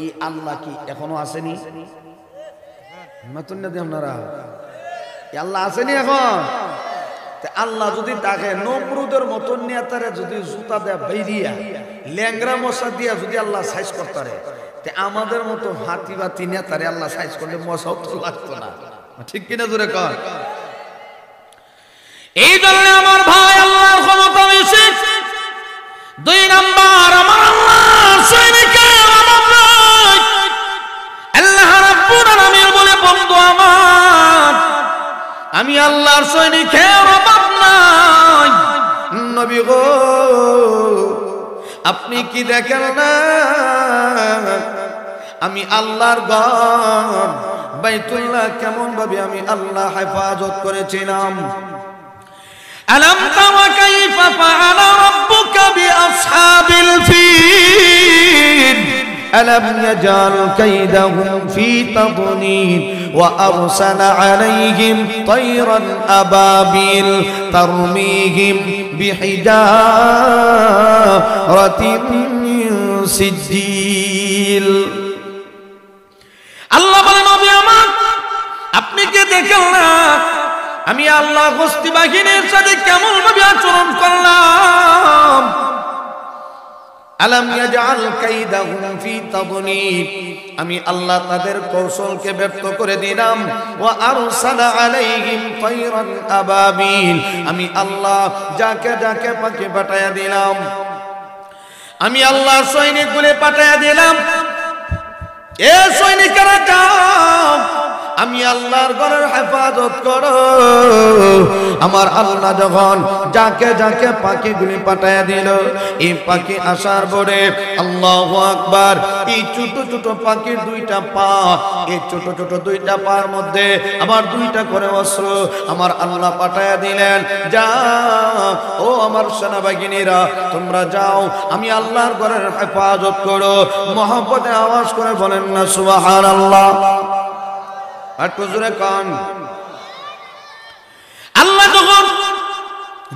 এই আল্লাহ কি এখনো আসেনি? নতুন না আপনারা আল্লাহ আসেনি এখন? আল্লাহ যদি তাকে নমরুদের মতন নেতারে যদি জুতা দেয়া বেরিয়া ল্যাংরা মশা দিয়া যদি আল্লাহ সাইজ করতে পারে, আমাদের মতো হাতি বাতি নেতারে আল্লাহ সাইজ করলে মশাও তো লাগতো না, ঠিক কিনা জোরে কর? এই জন্য আমার ভাই আল্লাহর ক্ষমতা বেশি। দুই নাম্বার, আমার আল্লাহর সৈনিকের অভাব নাই। আল্লাহ রাব্বুল আলামিন বলে, বন্ধু আমার, আমি আল্লাহর সৈনিকের অভাব নাই। নবী গো, আপনি কি দেখেন না আমি আল্লাহর ঘর বাইতুল্লাহ কেমন ভাবে আমি আল্লাহ হেফাজত করেছিলাম। ألم تر كيف فعل ربك بأصحاب الفيل ألم يجعل كيدهم في تضليل وأرسل عليهم طيرا أبابيل ترميهم بحجارة من سجيل। الله বলেন, নবী আমার, আপনি কি দেখেন না আমি আল্লাহ গোষ্ঠী বাহিনীর সাথে কেমন ভাবে আচরণ করলাম? আলাম ইয়াজআল কাইদাহুম ফি তাদলিল, আমি আল্লাহ তাদের কৌশলকে ব্যর্থ করে দিলাম। ওয়া আরসালা আলাইহিম তায়রান আবাবিল, আমি আল্লাহ যাকে যাকে পাখি পাঠায়া দিলাম, আমি আল্লাহ সৈনিকগুলো পাঠায়া দিলাম। এ সৈনিকেরা যাও, আমি আল্লাহর ঘরের হেফাজত করো। আমার আল্লাহ যখন যাকে যাকে পাখিগুলি পাঠায়া দিল, এই পাখি আসার পরে আল্লাহু আকবার, এই ছোট ছোট পাখির দুইটা পা, এই ছোট ছোট দুইটা পার মধ্যে আবার দুইটা করে অস্ত্র আমার আল্লাহ পাঠায়া দিলেন। যাও ও আমার সেনাবাহিনীরা, তোমরা যাও, আমি আল্লাহর ঘরের হেফাজত করো। মহব্বতে আওয়াজ করে বলেন না সুবহানাল্লাহ। একটু জোরে কান। আল্লাহ যখন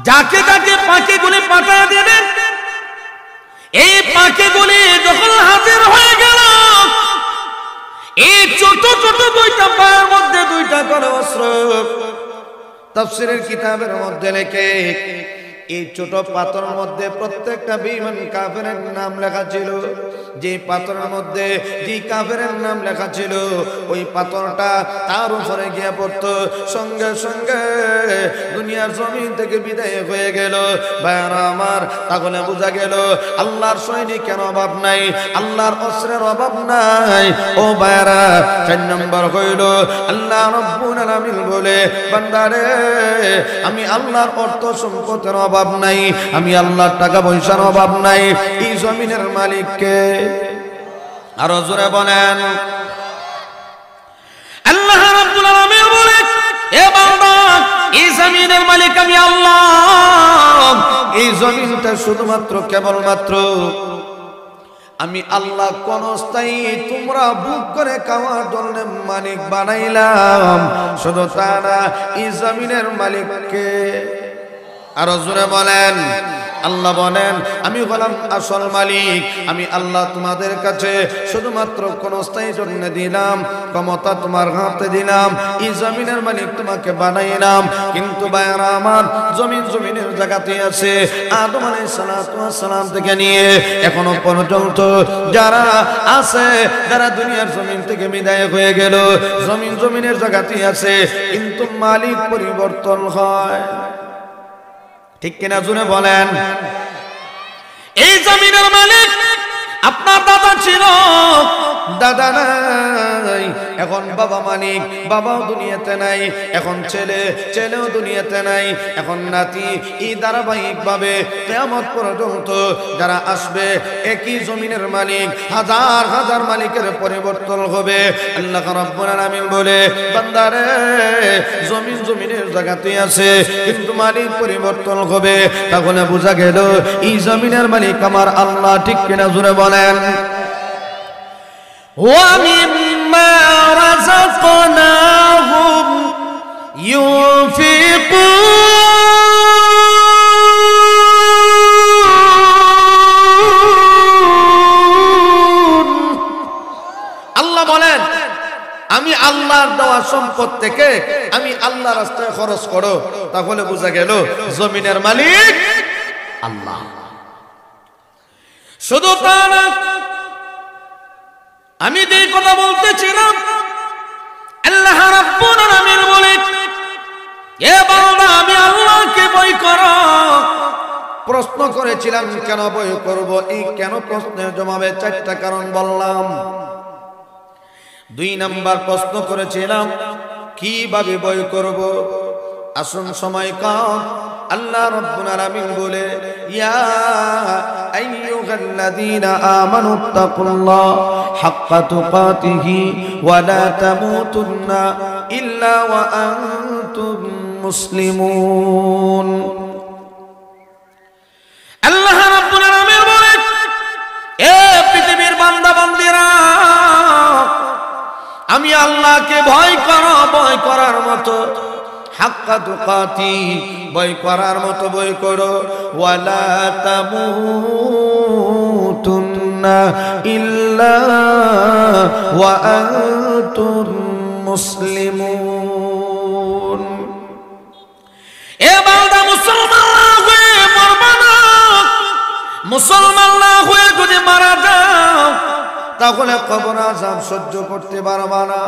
যাকে যাকে পাখিগুলি পাঠিয়ে দিলেন, এই পাখিগুলি যখন হাজির হয়ে গেল, এই ছোট ছোট দুইটা পায়ের মধ্যে দুইটা করে অস্ত্র। তাফসীরের কিতাবের মধ্যে লেখে, এই ছোট পাথরের মধ্যে প্রত্যেকটা বেঈমান কাফেরের নাম লেখা ছিল। যে পাথরের মধ্যে যে কাফেরের নাম লেখা ছিল, ওই পাথরটা তার উপরে গিয়ে পড়তো, সঙ্গে সঙ্গে দুনিয়ার জমিন থেকে বিদায় হয়ে গেল। ভাইরা আমার, তাহলে বোঝা গেল আল্লাহর সৈনিকের অভাব নাই, আল্লাহর অস্ত্রের অভাব নাই। ও ভাইরা, 4 নম্বর হইল আল্লাহ রাব্বুল আলামিন বলে, বান্দারে আমি আল্লাহর অর্থ সম্পদের অভাব নাই, আমি আল্লাহর টাকা পয়সার অভাব নাই। এই জমিনের মালিককে আরো জোরে বলেন। আল্লাহ রাব্বুল আলামিন বলে, এ বান্দা, এই জমিনের মালিক আমি আল্লাহ। এই জমিনটা শুধুমাত্র কেবলমাত্র আমি আল্লাহ কোন স্থায়ী তোমরা বুক করে খাওয়ার জন্য মালিক বানাইলাম। শুধু তা না, এই জমিনের মালিককে আরো জোরে বলেন। আল্লাহ বলেন আমি হলাম আসল মালিক। আমি আল্লাহ তোমাদের কাছে শুধুমাত্র কোন স্থায়ী জন্য দিলাম, ক্ষমতা তোমার হাতে দিলাম, এই জমিনের মালিক তোমাকে বানাইলাম। কিন্তু ভাইরা আমার, জমিনের জায়গাতে আছে আদম আলাইহিস সালাম থেকে নিয়ে এখনো পর্যন্ত যারা আছে, যারা দুনিয়ার জমিন থেকে বিদায় হয়ে গেল, জমিনের জায়গাতে আছে, কিন্তু মালিক পরিবর্তন হয়। ঠিক কিনা জুড়ে বলেন। এই জমিনের মালিক আপনার দাদা ছিল, দাদা নাই, এখন বাবা মালিক, বাবাও দুনিয়াতে নাই, এখন ছেলেও দুনিয়াতে নাই, এখন নাতি। এই ধারাবাহিক ভাবে কিয়ামত পর্যন্ত যারা আসবে, একই জমিনের মালিক হাজার হাজার মালিকের পরিবর্তন হবে। আল্লাহ রাব্বুল আলামিন বলে, বান্দারে জমিনের জায়গাতে আছে, কিন্তু মালিক পরিবর্তন হবে। তাহলে বোঝা গেল এই জমিনের মালিক আমার আল্লাহ। ঠিক কিনা জুড়ে বলেন। وَمِمَّا رَزَقْنَاهُمْ يُنْفِقُونَ। আল্লাহ বলেন আমি আল্লাহর দেওয়া সম্পদ থেকে আমি আল্লাহ রাস্তায় খরচ করো। তাহলে বোঝা গেল জমিনের মালিক আল্লাহ। শুধু তা না, আমি যে কথা বলতেছিলাম, আল্লাহ রাব্বুল আলামিন বলে, এ বান্দা আমি আল্লাহকে ভয় করো। প্রশ্ন করেছিলাম কেন ভয় করব? এই কেন প্রশ্নের জবাবে 4টা কারণ বললাম। 2 নাম্বার প্রশ্ন করেছিলাম কিভাবে ভয় করব। আসুন সময় কম, আল্লাহ রাব্বুল আলামিন বলে, ইয়া আইয়ুহাল্লাযীনা আমানুত্তাকুল্লাহ হাক্কা তুকাতিহি ওয়া লা তামুতুন্না ইল্লা ওয়া আনতুম মুসলিমুন। আল্লাহ রাব্বুল আলামিন বলে, এ পৃথিবীর বান্দা বান্দীরা, আমি আল্লাহকে ভয় করো, ভয় করার মতো হাক্কা তুকাতি, ভয় করার মতো ভয় করো। ওয়ালা তামুতুন্না ইল্লা ওয়া আনতুম মুসলিমুন। এ বান্দা মুসলমান হয়ে মরবা না। মুসলমান না হয়ে যদি মারা যাও, তাহলে কবর আযাব সহ্য করতে পারবা না।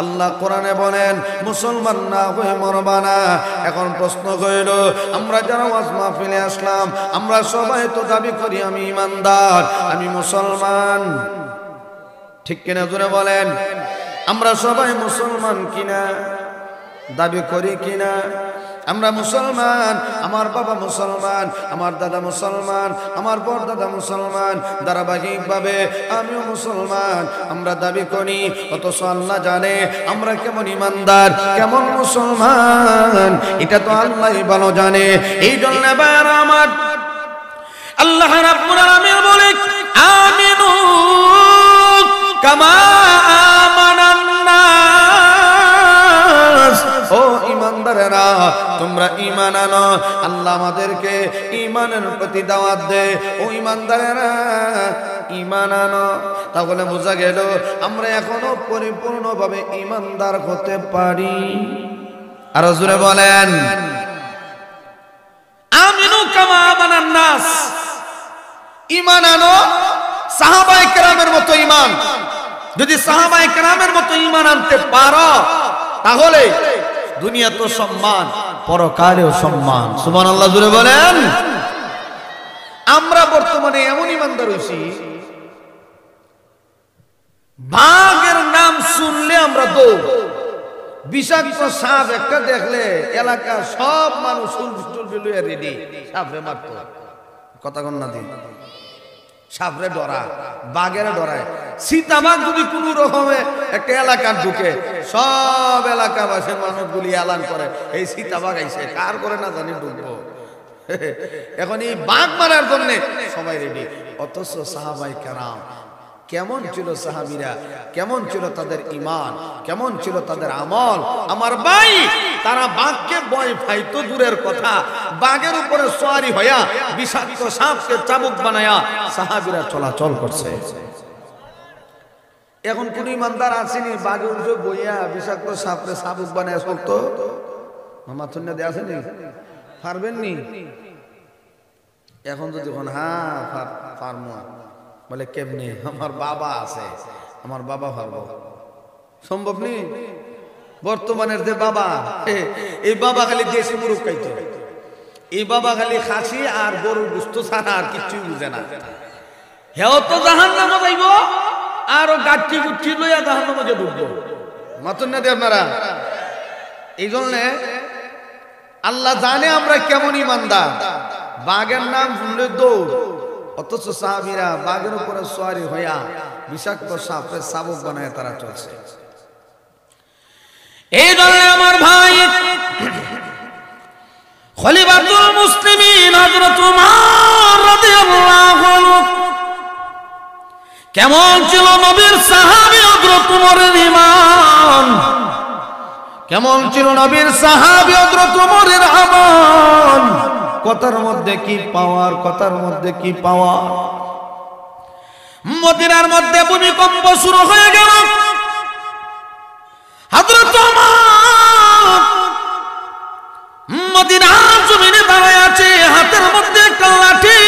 আল্লাহ কোরআনে বলেন মুসলমান না হয়ে মরবা না। এখন প্রশ্ন হইল, আমরা যারা ওয়াজ মাহফিলে আসলাম, আমরা সবাই তো দাবি করি আমি ইমানদার, আমি মুসলমান। ঠিক কিনা জোরে বলেন। আমরা সবাই মুসলমান কিনা? দাবি করি কিনা? আমরা মুসলমান, আমার বাবা মুসলমান, আমার দাদা মুসলমান, আমার বড় দাদা মুসলমান, ধারাবাহিকভাবে আমিও মুসলমান। আমরা দাবি করি, অথচ আল্লাহ জানে আমরা কেমন ইমানদার, কেমন মুসলমান, এটা তো আল্লাহই ভালো জানে। এই জন্য ভাইরা আমার, আল্লাহ রাব্বুল আলামিন বলে, আমিনু কামা আমানান নাস। ও ইমানদারেরা, তোমরা ঈমান আনো। আল্লাহ আমাদেরকে ঈমানের প্রতি দাওয়াত দেয়। ও ইমানদারেরা, ঈমান আনো। তাহলে বোঝা গেল আমরা এখনো পরিপূর্ণভাবে ঈমানদার হতে পারি। আর জোরে বলেন, আমিনু কামা আমানান নাস। ঈমান আনো সাহাবায়ে কেরামের মতো ঈমান। যদি সাহাবায়ে কেরামের মতো ঈমান আনতে পারো, তাহলে দুনিয়া তো সম্মান, পরকালেও সম্মান। সুবহানাল্লাহ জোরে বলেন। আমরা বর্তমানে এমন ইমানদার হইছি, বাঘের নাম শুনলে আমরা দৌড়। বিষাক্ত সাপ একটা দেখলে এলাকার সব মানুষ রেডি, সাপরে মারত। কথা কন না দিন, সাপরে ডরা, বাঘেরা ডরায়। সীতাবাঘ যদি কোন রকমে একটা এলাকার ঢুকে, সব এলাকাবাসীর মানুষগুলি এলান করে এই সীতাবাঘ আইছে, কার করে না জানি ঢুকবো। এখন এই বাঘ মারার জন্য সবাই রেডি। অথচ সাহাবায়ে কেরাম কেমন ছিল সাহাবীরা, কেমন ছিল তাদের ঈমান, কেমন ছিল তাদের আমল। আমার ভাই, তারা বাঘকে ভয় পাইতো দূরের কথা, বাঘের উপরে সওয়ারি হইয়া বিষাক্ত সাপকে চাবুক বানায়া সাহাবীরা চলাচল করছে। এখন কোন ইমানদার আসেনি বাঘের উপরে বইয়া বিষাক্ত সাপকে চাবুক বানায়া চলতো? মাথুন না দেয়া আসেনি, পারবেন নি? এখন যদি হ্যাঁ পারমু, বলে কেমনি? আমার বাবা আছে, আমার বাবা পারবো, সম্ভব নেই। বর্তমানের যে বাবা, এই বাবা খালি দেশি মুরগ খাইতো, এই বাবা খালি খাসি আর গরুর গোশত ছাড়া আর কিছুই বুঝে না। হেও তো জাহান্নামে যাইব আর ও গাঠি গুঠি লইয়া জাহান্নামে ঢুকবো। মাতুন না দিয়ে আপনারা। এই জন্য আল্লাহ জানে আমরা কেমন ইমানদার। বাঘের নাম শুনলে দৌড়, অথচ সাহাবীরা বাঘের উপরে সওয়ারি হইয়া বিষাক্ত সাপের চাবুক বানায় তারা চলছে। এই জন্য আমার ভাই, খলিফাতুল মুসলিমিন হযরত উমর রাদিয়াল্লাহু আনহু কেমন ছিল নবীর সাহাবী হযরত উমরের ঈমান, কেমন ছিল নবীর সাহাবী হযরত উমরের আমল। কথার মধ্যে কি পাওয়ার, কথার মধ্যে কি পাওয়ার। মদিনার মধ্যে ভূমিকম্প শুরু হয়ে গেল। হযরত ওমর মদিনার জমিনে দাঁড়ায় আছে, হাতের মধ্যে একটা লাঠি।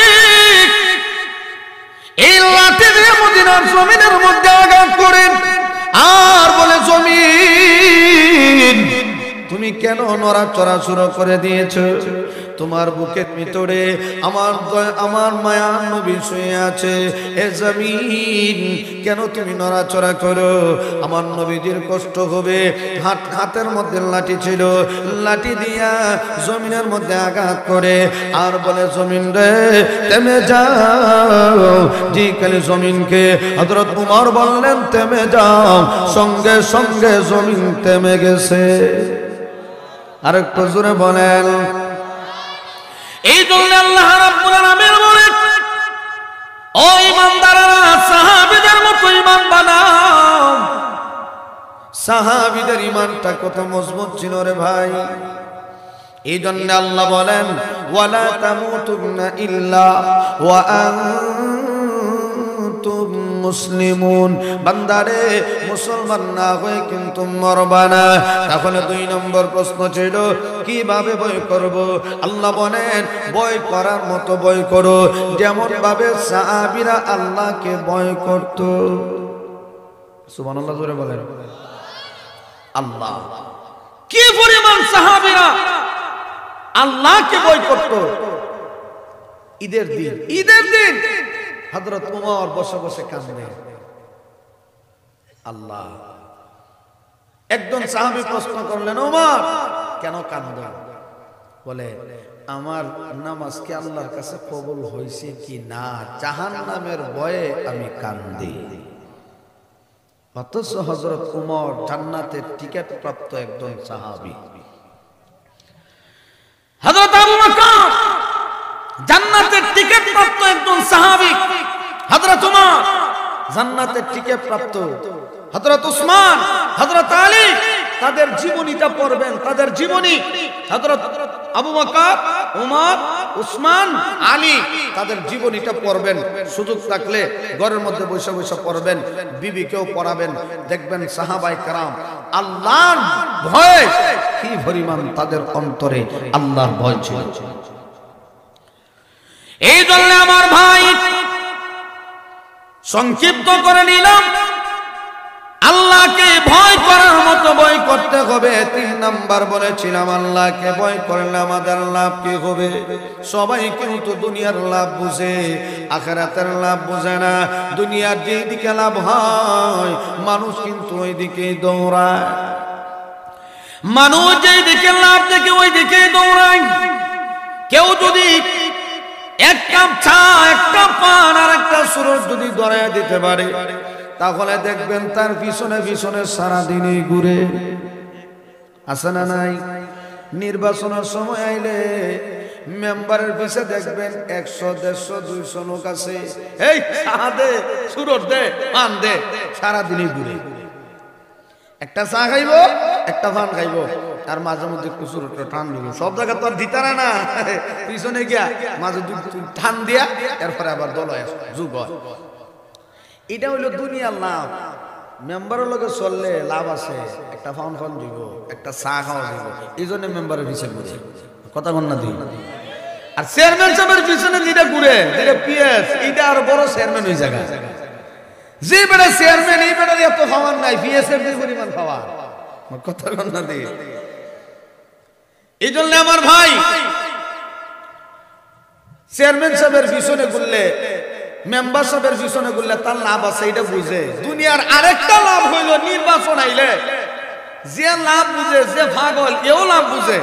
এই লাঠি দিয়ে মদিনার জমিনের মধ্যে আঘাত করেন আর বলে, জমিন তুমি কেন নড়াচড়া শুরু করে দিয়েছো? তোমার বুকের ভিতরে আমার মায়ার নবী শুয়ে আছে। এ জমিন কেন তুমি নড়াচড়া করো? আমার নবীজির কষ্ট হবে। হাতের মধ্যে লাঠি ছিল, লাঠি দিয়া জমিনের মধ্যে আঘাত করে আর বলে, জমিন রে থেমে যাও। জি কালে জমিনকে হযরত উমর বললেন থেমে যাও, সঙ্গে সঙ্গে জমিন থেমে গেছে। আরেকটু জোরে বলেন। এই জন্য আল্লাহ রাব্বুল আলামিন বলেন, ও ঈমানদাররা সাহাবীদের মতো ঈমান বানাও। সাহাবীদের ঈমানটা কত মজবুত ছিল রে ভাই। এই জন্য আল্লাহ বলেন, ওয়ালা তামুতুন্না ইল্লা ওয়া আনতুম মুসলিমুন। বান্দারে মুসলমান না হয়ে কিন্তু মরবা না। তাহলে 2 নম্বর প্রশ্ন ছিল, কিভাবে ভয় করব? আল্লাহ বলেন, ভয় করার মতো ভয় করো, যেমন ভাবে সাহাবীরা আল্লাহকে ভয় করত। সুবহানাল্লাহ জোরে বলেন। আল্লাহ কি পরিমাণ সাহাবীরা আল্লাহকে ভয় করত। ঈদের দিন হযরত উমর বসে বসে কাঁদে। আল্লাহ, একজন সাহাবী প্রশ্ন করলেন, উমর কেন কাঁদো? বলে, আমার নামাজ কি আল্লাহর কাছে কবুল হয়েছে কি না, জাহান্নামের ভয়ে আমি কাঁদি। অথচ হযরত উমর জান্নাতের টিকিট প্রাপ্ত একজন সাহাবী। হযরত আবু বকর জান্নাতের টিকিট প্রাপ্ত একজন সাহাবী। হযরত উমর জান্নাতের টিকিট প্রাপ্ত। হযরত উসমান, হযরত আলী তাদের জীবনীটা পড়বেন, তাদের জীবনী। হযরত আবু বকর, উমর, উসমান, আলী তাদের জীবনীটা পড়বেন। সুযোগ থাকলে ঘরের মধ্যে বসে বসে পড়বেন, বিবিকেও পড়াবেন। দেখবেন সাহাবায়ে কেরাম আল্লাহর ভয় কি পরিমাণ তাদের অন্তরে আল্লাহর ভয় ছিল। এই জন্য আমার ভাই সংক্ষিপ্ত করে নিলাম, আল্লাহকে ভয় করার মতো ভয় করতে হবে। 3 নাম্বার বলেছিলাম, আল্লাহকে ভয় করলে আমাদের লাভ কি হবে? সবাই কিন্তু দুনিয়ার লাভ বুঝে, আখিরাতের লাভ বুঝে না। দুনিয়ার যেদিকে লাভ হয় মানুষ কিন্তু ওই দিকেই দৌড়ায়। মানুষ যেদিকে লাভ দেখে ওই দিকেই দৌড়ায়। কেউ যদি 1 কাপ চা, 1 কাপ পান আর একটা সুরজ যদি ধরায় দিতে পারে, তাহলে দেখবেন তার পিছনে পিছনে সারাদিনই ঘুরে। আছে না নাই? নির্বাচনের সময় আইলে মেম্বারের পিছে দেখবেন 100, 150, 200 লোক আছে। এই চা দে, সুরট দে, পান দে, সারাদিনই ঘুরে। একটা চা খাইবো, একটা পান খাইবো, আর মাঝে মধ্যে একটু সুরট টান দিব। সব জায়গা তো আর দিতারা না, পিছনে গিয়া মাঝে টান দিয়া এরপরে আবার দল যুগ হয়। এটা হইলো দুনিয়ার লাভ। মেম্বারের লগে চললে লাভ আছে, একটা ফাউন ফাউন দিব, একটা চা খাওয়া দিব, এই জন্য মেম্বারের পিছনে ঘুরে। কথা বল না দিই। আর চেয়ারম্যান সাহেবের পিছনে যেটা ঘুরে, যেটা পিএস, এটা আর বড় চেয়ারম্যান হয়ে জায়গা। যে বেটা চেয়ারম্যান, এই বেটার এত খাওয়ার নাই, পিএস এর যে পরিমাণ খাওয়া। কথা বল না দিই। এই জন্য আমার ভাই চেয়ারম্যান সাহেবের পিছনে ঘুরলে, মেম্বার সাহেবের পিছনে ঘুরলে তার লাভ আছে, এটা বুঝে। দুনিয়ার আরেকটা লাভ হইল নির্বাচন আইলে যে লাভ বুঝে, যে পাগল এও লাভ বুঝে।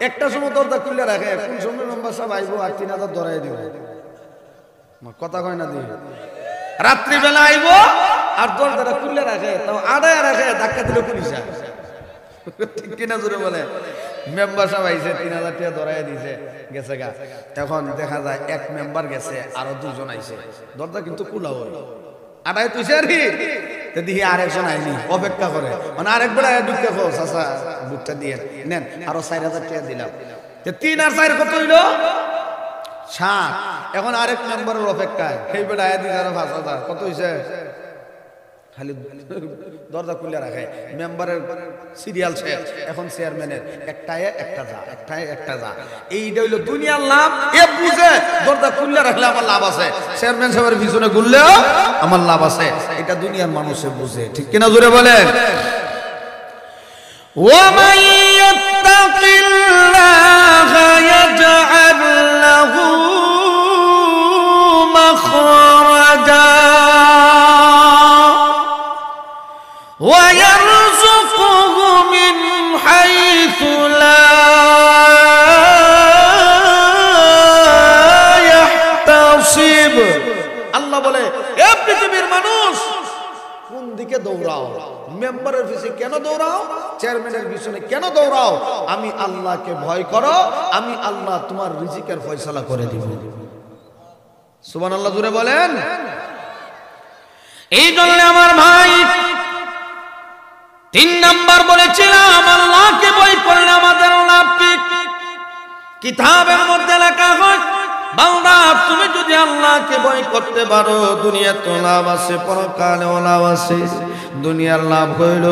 একটা সময় দরজা খুলে রাখে, কোন সময় মেম্বার সাহেব আইবো আর 3000 ধরাই দিব। কথা কয় না দি। রাত্রিবেলা আইবো আর দরজাটা খুলে রাখে, তাও আড়ায় রাখে, ধাক্কা দিলে পুলিশ ঠিক কিনা জোরে বলে। মেম্বার সাহেব আইছে, 3000 টাকা ধরাই দিছে, গেছে গা। এখন দেখা যায় এক মেম্বার গেছে, আরো 2 জন আইছে, দরজা কিন্তু খোলা হয়। আড়াই তুইছে আর কি দেখি আরেকজন আইনি, অপেক্ষা করে। মানে আরেকবার ঢুকে খো, চাচা বুটটা দিয়ে নেন, আরো 4000 টাকা দিলাম। 3 আর 4 কত হইল? 7। এখন আরেক মেম্বারের অপেক্ষায়, সেই বেলা আয়া দিছে আরো 5000। কত হইছে? খালি দরজা খুলে রাখে। মেম্বারের সিরিয়াল শেষ, এখন চেয়ারম্যানের একটায় একটা যা, একটায় একটা যা। এইটা হইলো দুনিয়ার লাভ। এ বুঝে দরজা খুলে রাখলে আমার লাভ আছে, চেয়ারম্যান সাহেবের পিছনে ঘুরলেও আমার লাভ আছে। এটা দুনিয়ার মানুষে বুঝে, ঠিক কিনা জোরে বলেন। ওয়ামান ইয়াত্তাকিল্লাহা ইয়াজআল লাহু মাখরাজা ويرزقه من حيث لا يحتسب। আল্লাহ বলে, এ পৃথিবীর মানুষ কোন দিকে দৌড়াও? মেম্বারের পিছনে কেন দৌড়াও? চেয়ারম্যানের পিছনে কেন দৌড়াও? আমি আল্লাহকে ভয় করো, আমি আল্লাহ তোমার রিজিকের ফয়সালা করে দিব। সুবহানাল্লাহ জোরে বলেন। এই জন্য আমার ভাই 3 নাম্বার বলেছিলাম, আল্লাহকে ভয় করলে আমাদের লাভ কি? কিতাবের মধ্যে লেখা হয়, বান্দা তুমি যদি আল্লাহকে ভয় করতে পারো, দুনিয়াতে লাভ আছে, পরকালেও লাভ আছে। দুনিয়ার লাভ হইল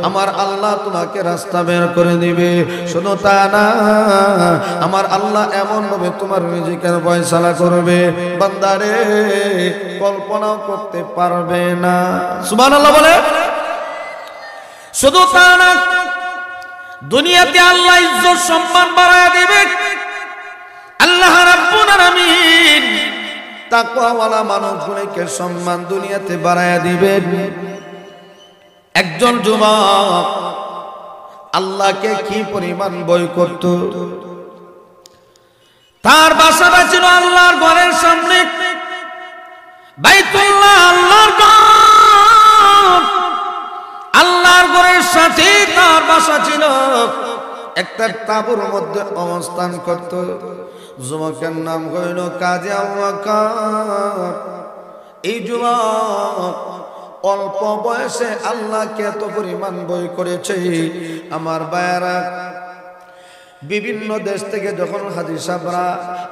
আমার আল্লাহ তোমাকে রাস্তা বের করে দিবে। শুনো তা না, আমার আল্লাহ এমন ভাবে তোমার রিজিকের ফয়সালা করবে, বান্দারে কল্পনাও করতে পারবে না। সুবহানাল্লাহ বলে। শুধু তা না, দুনিয়াতে আল্লাহ ইজ্জত সম্মান বাড়ায় দিবে। আল্লাহ রাব্বুল আলামিন তাকওয়াওয়ালা মানুষগুলোকে সম্মান দুনিয়াতে বাড়ায় দিবেন। একজন যুবক আল্লাহকে কি পরিমাণ ভয় করত। তার বাসাটা ছিল আল্লাহর ঘরের সামনে, বাইতুল্লাহ, আল্লাহর ঘর। আল্লাহর ঘরের সাথে তার বাসা ছিল, একটা তাঁবুর মধ্যে অবস্থান করত। যুবকের নাম হইল কাজী আবু বকর। এই যুবক অল্প বয়সে আল্লাহকে এত পরিমাণ ভয় করেছে। আমার ভাইয়েরা, বিভিন্ন দেশ থেকে যখন হাজী সাহেবরা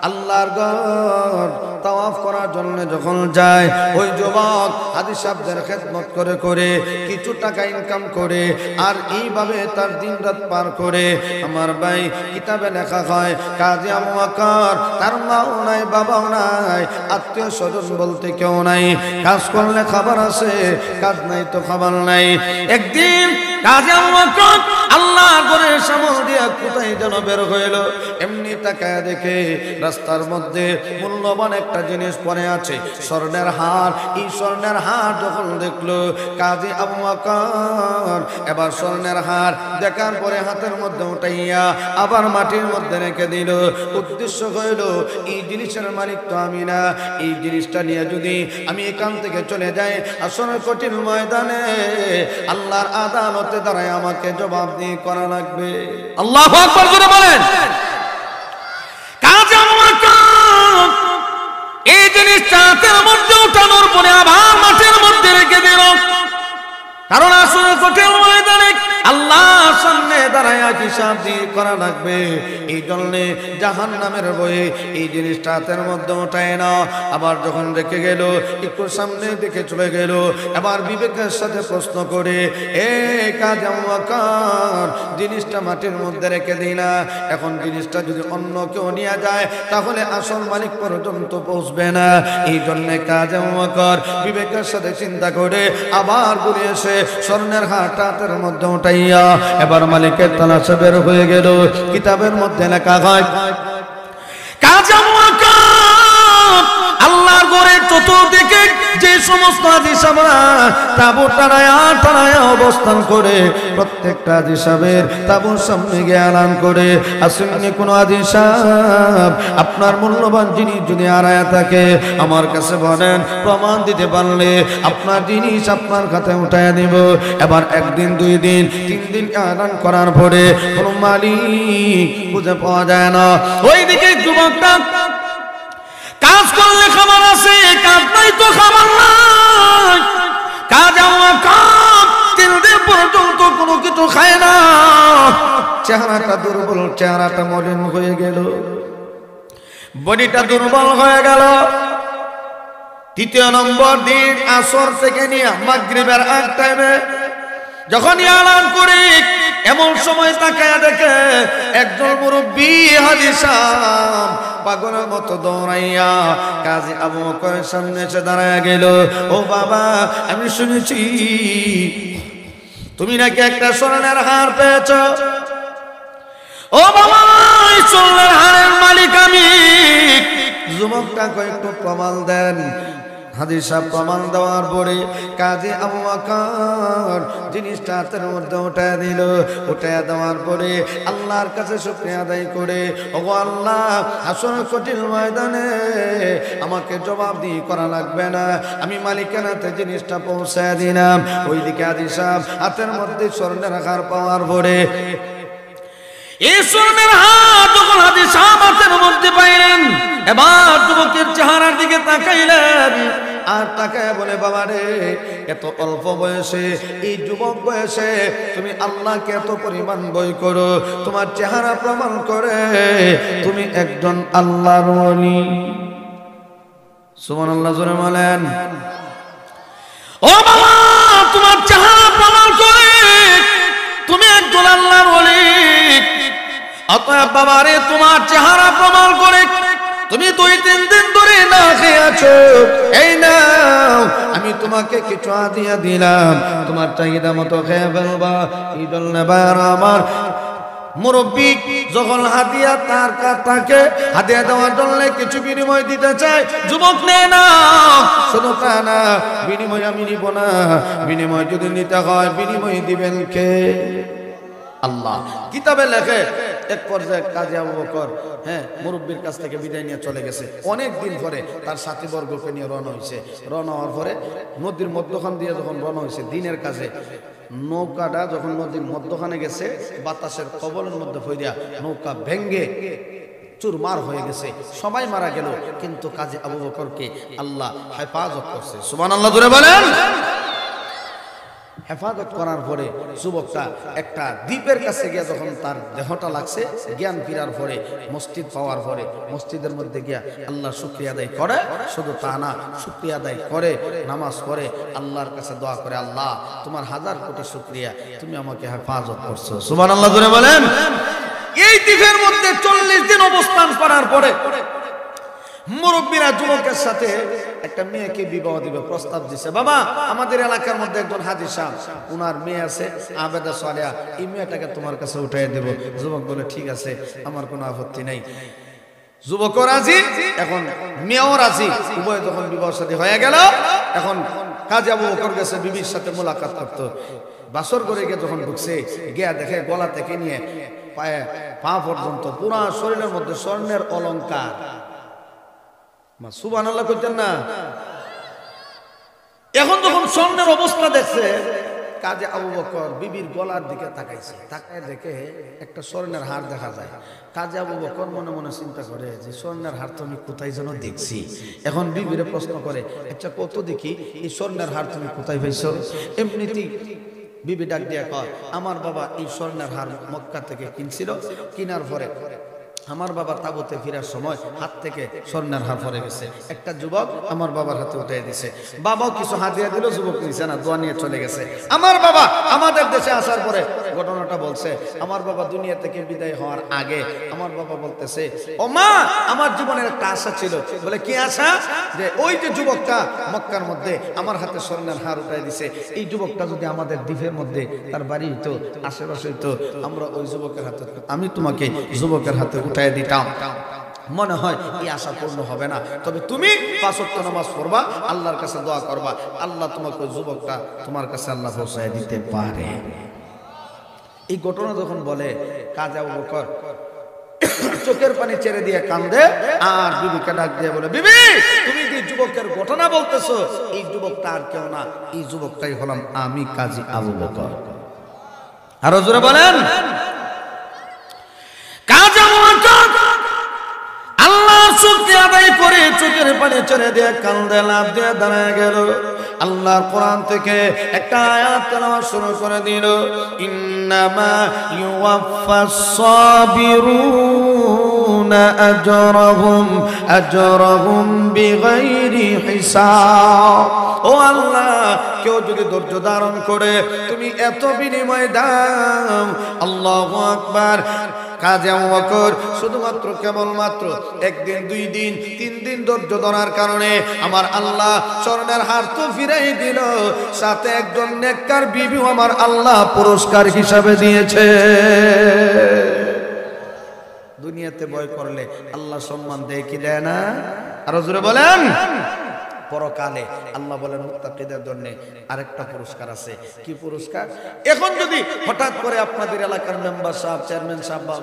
আল্লাহর ঘর তাওয়াফ করার জন্য যখন যায়, ওই যুবক হাজী সাহেবদের খেদমত করে করে কিছু টাকা ইনকাম করে, আর এইভাবে তার দিন রাত পার করে। আমার ভাই, কিতাবে লেখা হয় কাজী আবু বকর তার মাও নাই, বাবাও নাই, আত্মীয় স্বজন বলতে কেউ নাই। কাজ করলে খাবার আছে, কাজ নাই তো খাবার নাই। একদিন কাজী আবু বকর আল্লাহর ঘরের সামনে দিয়া কোথায় যেন বের হইল। এমনি তাকায় দেখে রাস্তার মধ্যে মূল্যবান একটা জিনিস পড়ে আছে, স্বর্ণের হার। এই স্বর্ণের হার যখন দেখলো কাজী আবু বকর, এবার স্বর্ণের হার দেখার পরে হাতের মধ্যে উঠাইয়া আবার মাটির মধ্যে রেখে দিল। উদ্দেশ্য হইল, এই জিনিসের মালিক তো আমি না, এই জিনিসটা নিয়ে যদি আমি এখান থেকে চলে যাই, আসলে কঠিন ময়দানে আল্লাহর আদালতে দাঁড়ায় আমাকে জবাবদিহি করা লাগবে। আল্লাহু আকবার জোরে বলেন। হিসাব দিয়ে করা লাগবে। এই জন্য জাহান্নামের বয়ে এই জিনিসটা হাতের মধ্যে ওঠায় না। আবার যখন রেখে গেল, একটু সামনে দিকে চলে গেল, এবার বিবেকের সাথে প্রশ্ন করে, এ কাজে ওয়াকার, জিনিসটা মাটির মধ্যে রেখে দিই না, এখন জিনিসটা যদি অন্য কেউ নিয়ে যায় তাহলে আসল মালিক পর্যন্ত পৌঁছবে না। এই জন্য কাজে ওয়াকার বিবেকের সাথে চিন্তা করে আবার ঘুরে এসে স্বর্ণের হাতের মধ্যে উঠাইয়া এবার মালিকের তালাশে বের হয়ে গেল। কিতাবের মধ্যে লেখা হয়, কাজে ওয়াকার আল্লাহর ঘরের চতুর্দিকে যে সমস্ত হাদিসাবরা তাঁবু টানায়া অবস্থান করে, প্রত্যেকটা হাদিসাবের তাঁবুর সামনে গিয়ে এলান করে, আসেননি কোনো হাদিসাব, আপনার মূল্যবান জিনিস যদি হারায়া থাকে আমার কাছে বলেন, প্রমাণ দিতে পারলে আপনার জিনিস আপনার খাতায় উঠাইয়া দিব। এবার একদিন, 2 দিন, 3 দিন এলান করার পরে কোনো মালিক খুঁজে পাওয়া যায় না। ওইদিকে যুবকটা কাজ করলে খাবার আছে, কাজ নাই তো খাবার নাই। কাজ আমার কাজ 3 দিন পর্যন্ত কোনো কিছু খায় না, চেহারাটা দুর্বল, চেহারাটা মলিন হয়ে গেল, বডিটা দুর্বল হয়ে গেল। 3 নম্বর দিন আসর থেকে নিয়ে মাগরিবের আগ টাইমে যখন এলান করে এমন সময় তাকায়া দেখে একজন মুরব্বী হাদিসাম পাগলের মতো দৌড়াইয়া কাজী আবু বকরের সামনে এসে দাঁড়ায় গেল। ও বাবা, আমি শুনেছি তুমি নাকি একটা স্বর্ণের হার পেয়েছ। ও বাবা, এই স্বর্ণের হারের মালিক আমি। যুবকটা কয়েকটু প্রমাণ দেন। হাদিস সাহেব প্রমাণ দেওয়ার পরে কাজী আবু বকর জিনিসটা হাতের মধ্যে উঠায় দিল। উঠায় দেওয়ার পরে আল্লাহর কাছে শুকরিয়া আদায় করে, ওগো আল্লাহ, হাসরের কঠিন ময়দানে আমাকে জবাবদিহি করা লাগবে না, আমি মালিকের হাতে জিনিসটা পৌঁছায় দিলাম। ওইদিকে হাদিস সাহেব হাতের মধ্যে স্বর্ণের হার পাওয়ার পরে এই স্বর্ণের হাত যখন হাদিস সাহেব হাতের মধ্যে পাইলেন, এবার যুবকের চেহারার দিকে তাকাইলেন আর তাকায় বলে, বাবা রে, এত অল্প বয়সে, এই যুবক বয়সে তুমি আল্লাহকে এত পরিমাণ ভয় করো, তোমার চেহারা প্রমাণ করে তুমি একজন আল্লাহর ওলি। সুবহানাল্লাহ জোরে বলেন। ও বাবা, তোমার চেহারা প্রমাণ করে তুমি একজন আল্লাহর ওলি। অতএব বাবা রে, তোমার চেহারা প্রমাণ করে তুমি 2-3 দিন ধরে না খেয়ে আছো, এই নাও আমি তোমাকে কিছু হাদিয়া দিলাম, তোমার চাহিদা মতো খেয়ে ফেলবা। এই জন্য ভাইরা আমার, মুরব্বী যখন হাদিয়া তার তাকে হাদিয়া দেওয়ার জন্য কিছু বিনিময় দিতে চায়, যুবক নেয় না। শুধু তা না, বিনিময় আমি নিব না। বিনিময় যদি নিতে হয়, বিনিময় দিবেন কে? আল্লাহ। কিতাবে লেখে এক পর্যায়ে কাজী আবু বকর মুরব্বীর কাছ থেকে বিদায় নিয়ে চলে গেছে। অনেক দিন পরে তার সাথীবর্গকে নিয়ে রওনা হয়েছে। রওনা হওয়ার পরে নদীর মধ্যখান দিয়ে যখন রওনা হয়েছে দিনের কাজে, নৌকাটা যখন নদীর মধ্যখানে গেছে, বাতাসের কবলের মধ্যে পড়িয়া নৌকা ভেঙ্গে চুরমার হয়ে গেছে, সবাই মারা গেল, কিন্তু কাজী আবু বকরকে আল্লাহ হেফাজত করছে। সুবহানাল্লাহ জোরে বলেন। হেফাজত করার পরে যুবকটা একটা দ্বীপের কাছে গিয়া যখন তার দেহটা লাগছে, জ্ঞান ফিরার পরে, মসজিদ পাওয়ার পরে মসজিদের মধ্যে গিয়া আল্লাহর শুকরিয়া আদায় করে। শুধু তা না, শুকরিয়া আদায় করে, নামাজ পড়ে, আল্লাহর কাছে দোয়া করে, আল্লাহ তোমার 1000 কোটি শুকরিয়া, তুমি আমাকে হেফাজত করছো। সুবহানাল্লাহ জোরে বলেন। এই দ্বীপের মধ্যে 40 দিন অবস্থান করার পরে মুরব্বীরা যুবকের সাথে একটা মেয়েকে বিবাহ দিবে প্রস্তাব দিছে। বাবা, আমাদের এলাকার মধ্যে একজন হাজী সাহেব, ওনার মেয়ে আছে আবেদা সালেহা, এই মেয়েটাকে তোমার কাছে উঠাই দেব। যুবক বলে, ঠিক আছে, আমার কোনো আপত্তি নাই। যুবকও রাজি, এখন মেয়েও রাজি। উভয় যখন বিবাহ শাদী হয়ে গেল, এখন কাজী আবু বকর গেছে বিবির সাথে মোলাকাত করতে। বাসর করে গিয়ে যখন ঢুকছে, গিয়া দেখে গলা থেকে নিয়ে পায়ে পা পর্যন্ত পুরা শরীরের মধ্যে স্বর্ণের অলংকার। সুবহানাল্লাহ কইতেন না। এখন যখন স্বর্ণের অবস্থা দেখছে, কাজী আবু বকর বিবির গলার দিকে তাকাইছে, তাকায় দেখে একটা স্বর্ণের হার দেখা যায়। কাজী আবু বকর মনে মনে চিন্তা করে যে স্বর্ণের হার তো আমি কোথায় যেন দেখছি। এখন বিবিরে প্রশ্ন করে, আচ্ছা কত দেখি, এই স্বর্ণের হার তুমি কোথায় পাইছো? এমনিতেই বিবি ডাক দিয়া কয়, আমার বাবা এই স্বর্ণের হার মক্কা থেকে কিনছিল, কিনার পরে আমার বাবা তাবুতে ফেরার সময় হাত থেকে স্বর্ণের হার পড়ে গেছে। একটা যুবক আমার বাবার হাতে উঠিয়ে দিছে, বাবাও কিছু হাদিয়া দিল, যুবক নিছে না, দোয়া নিয়ে চলে গেছে। আমার বাবা আমাদের দেশে আসার পরে ঘটনাটা বলছে, আমার বাবা দুনিয়া থেকে বিদায় হওয়ার আগে আমার বাবা বলতেছে, ও মা, আমার জীবনের একটা আশা ছিল। বলে কি আশা? যে ওই যে যুবকটা মক্কার মধ্যে আমার হাতে স্বর্ণের হার উঠাই দিছে, এই যুবকটা যদি আমাদের দ্বীপের মধ্যে তার বাড়ি হইতো, আশেপাশে হইতো, আমরা ওই যুবকের হাতে, আমি তোমাকে যুবকের হাতে উঠাই দিতাম। মনে হয় এই আশা পূর্ণ হবে না, তবে তুমি 5 ওয়াক্ত নামাজ পড়বা, আল্লাহর কাছে দোয়া করবা, আল্লাহ তোমাকে ওই যুবকটা তোমার কাছে আল্লাহ পৌঁছায় দিতে পারে। এই ঘটনা যখন বলে, কাজী আবু বকর চোখের পানি ছেড়ে দিয়ে কান্দে, আর বিবিকে ডাক দিয়ে বলে, বিবি, তুমি যে যুবকের ঘটনা বলতেছো, এই যুবকটা আর কেউ না, এই যুবকটাই হলাম আমি, কাজী আবু বকর। আরো জোরে বলেন। কাজী আবু বকর আল্লাহর শুকরিয়া আদায় করে চোখের পানি ছেড়ে দিয়ে কান্দে, লাফ দিয়ে দাঁড়ায় গেল। আল্লাহর কোরআন থেকে একটা আয়াত তেলাওয়াত শুরু করে দিল, ইন্নামা ইউওয়াফাস সাবিরুনা আজরাহুম বিগাইরি হিসাব। ও আল্লাহ, কেউ যদি ধৈর্য ধারণ করে তুমি এত বিনিময় দাও। আল্লাহু আকবার। কাজী আবু বকর শুধুমাত্র কেবলমাত্র 1 দিন 2 দিন 3 দিন ধৈর্য ধরার কারণে আমার আল্লাহ স্বর্ণের হার তো ফিরাই দিল, সাথে একজন নেককার বিবিও আমার আল্লাহ পুরস্কার হিসাবে দিয়েছে। দুনিয়াতে ভয় করলে আল্লাহ সম্মান দেয় কি দেয় না? আরো জোরে বলেন। পরকালে আল্লাহ বলেন মুত্তাকিদের জন্য আরেকটা পুরস্কার আছে। কি পুরস্কার? এখন যদি হঠাৎ করে আপনাদের এলাকার মেম্বার সাহেব, চেয়ারম্যান সাহেব বা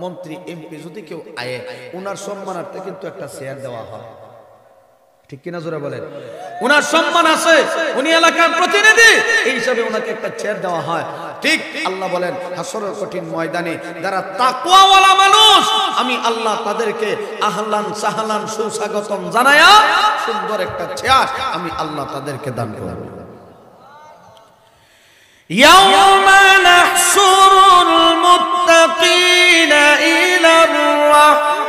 মন্ত্রী, এমপি যদি কেউ আয়ে, ওনার সম্মানার্থে কিন্তু একটা শেয়ার দেওয়া হয়, ঠিক কিনা জোরে বলেন? ওনার সম্মান আছে, উনি এলাকার প্রতিনিধি, এই হিসাবে ওনাকে একটা চেয়ার দেওয়া হয়। ঠিক আল্লাহ বলেন হাসরের কঠিন ময়দানে যারা তাকওয়াওয়ালা মানুষ, আমি আল্লাহ তাদেরকে আহলান সাহলান সুস্বাগতম জানায়া সুন্দর একটা চেয়ার আমি আল্লাহ তাদেরকে দান করব। ইয়াউমা নাহশুরুল মুত্তাকিনা ইলার রাহমান।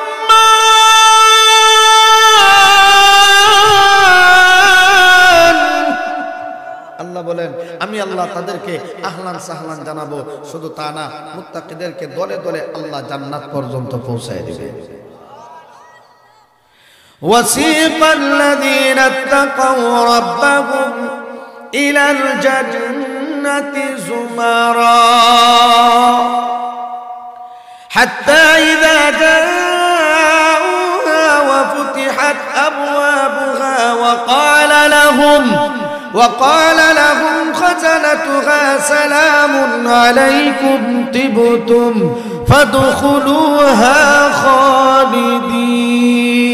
আল্লাহ বলেন আমি আল্লাহ তাদেরকে আহলান সাহলান জানাবো। শুধু তা না, মুত্তাকিদেরকে দলে দলে আল্লাহ জান্নাত পর্যন্ত পৌঁছায় দিবে। وسيق الذين اتقوا ربهم إلى الجنة زمرا حتى إذا جاءوها وفتحت أبوابها وقال لهم خزنتها سلام عليكم طبتم فادخلوها خالدين।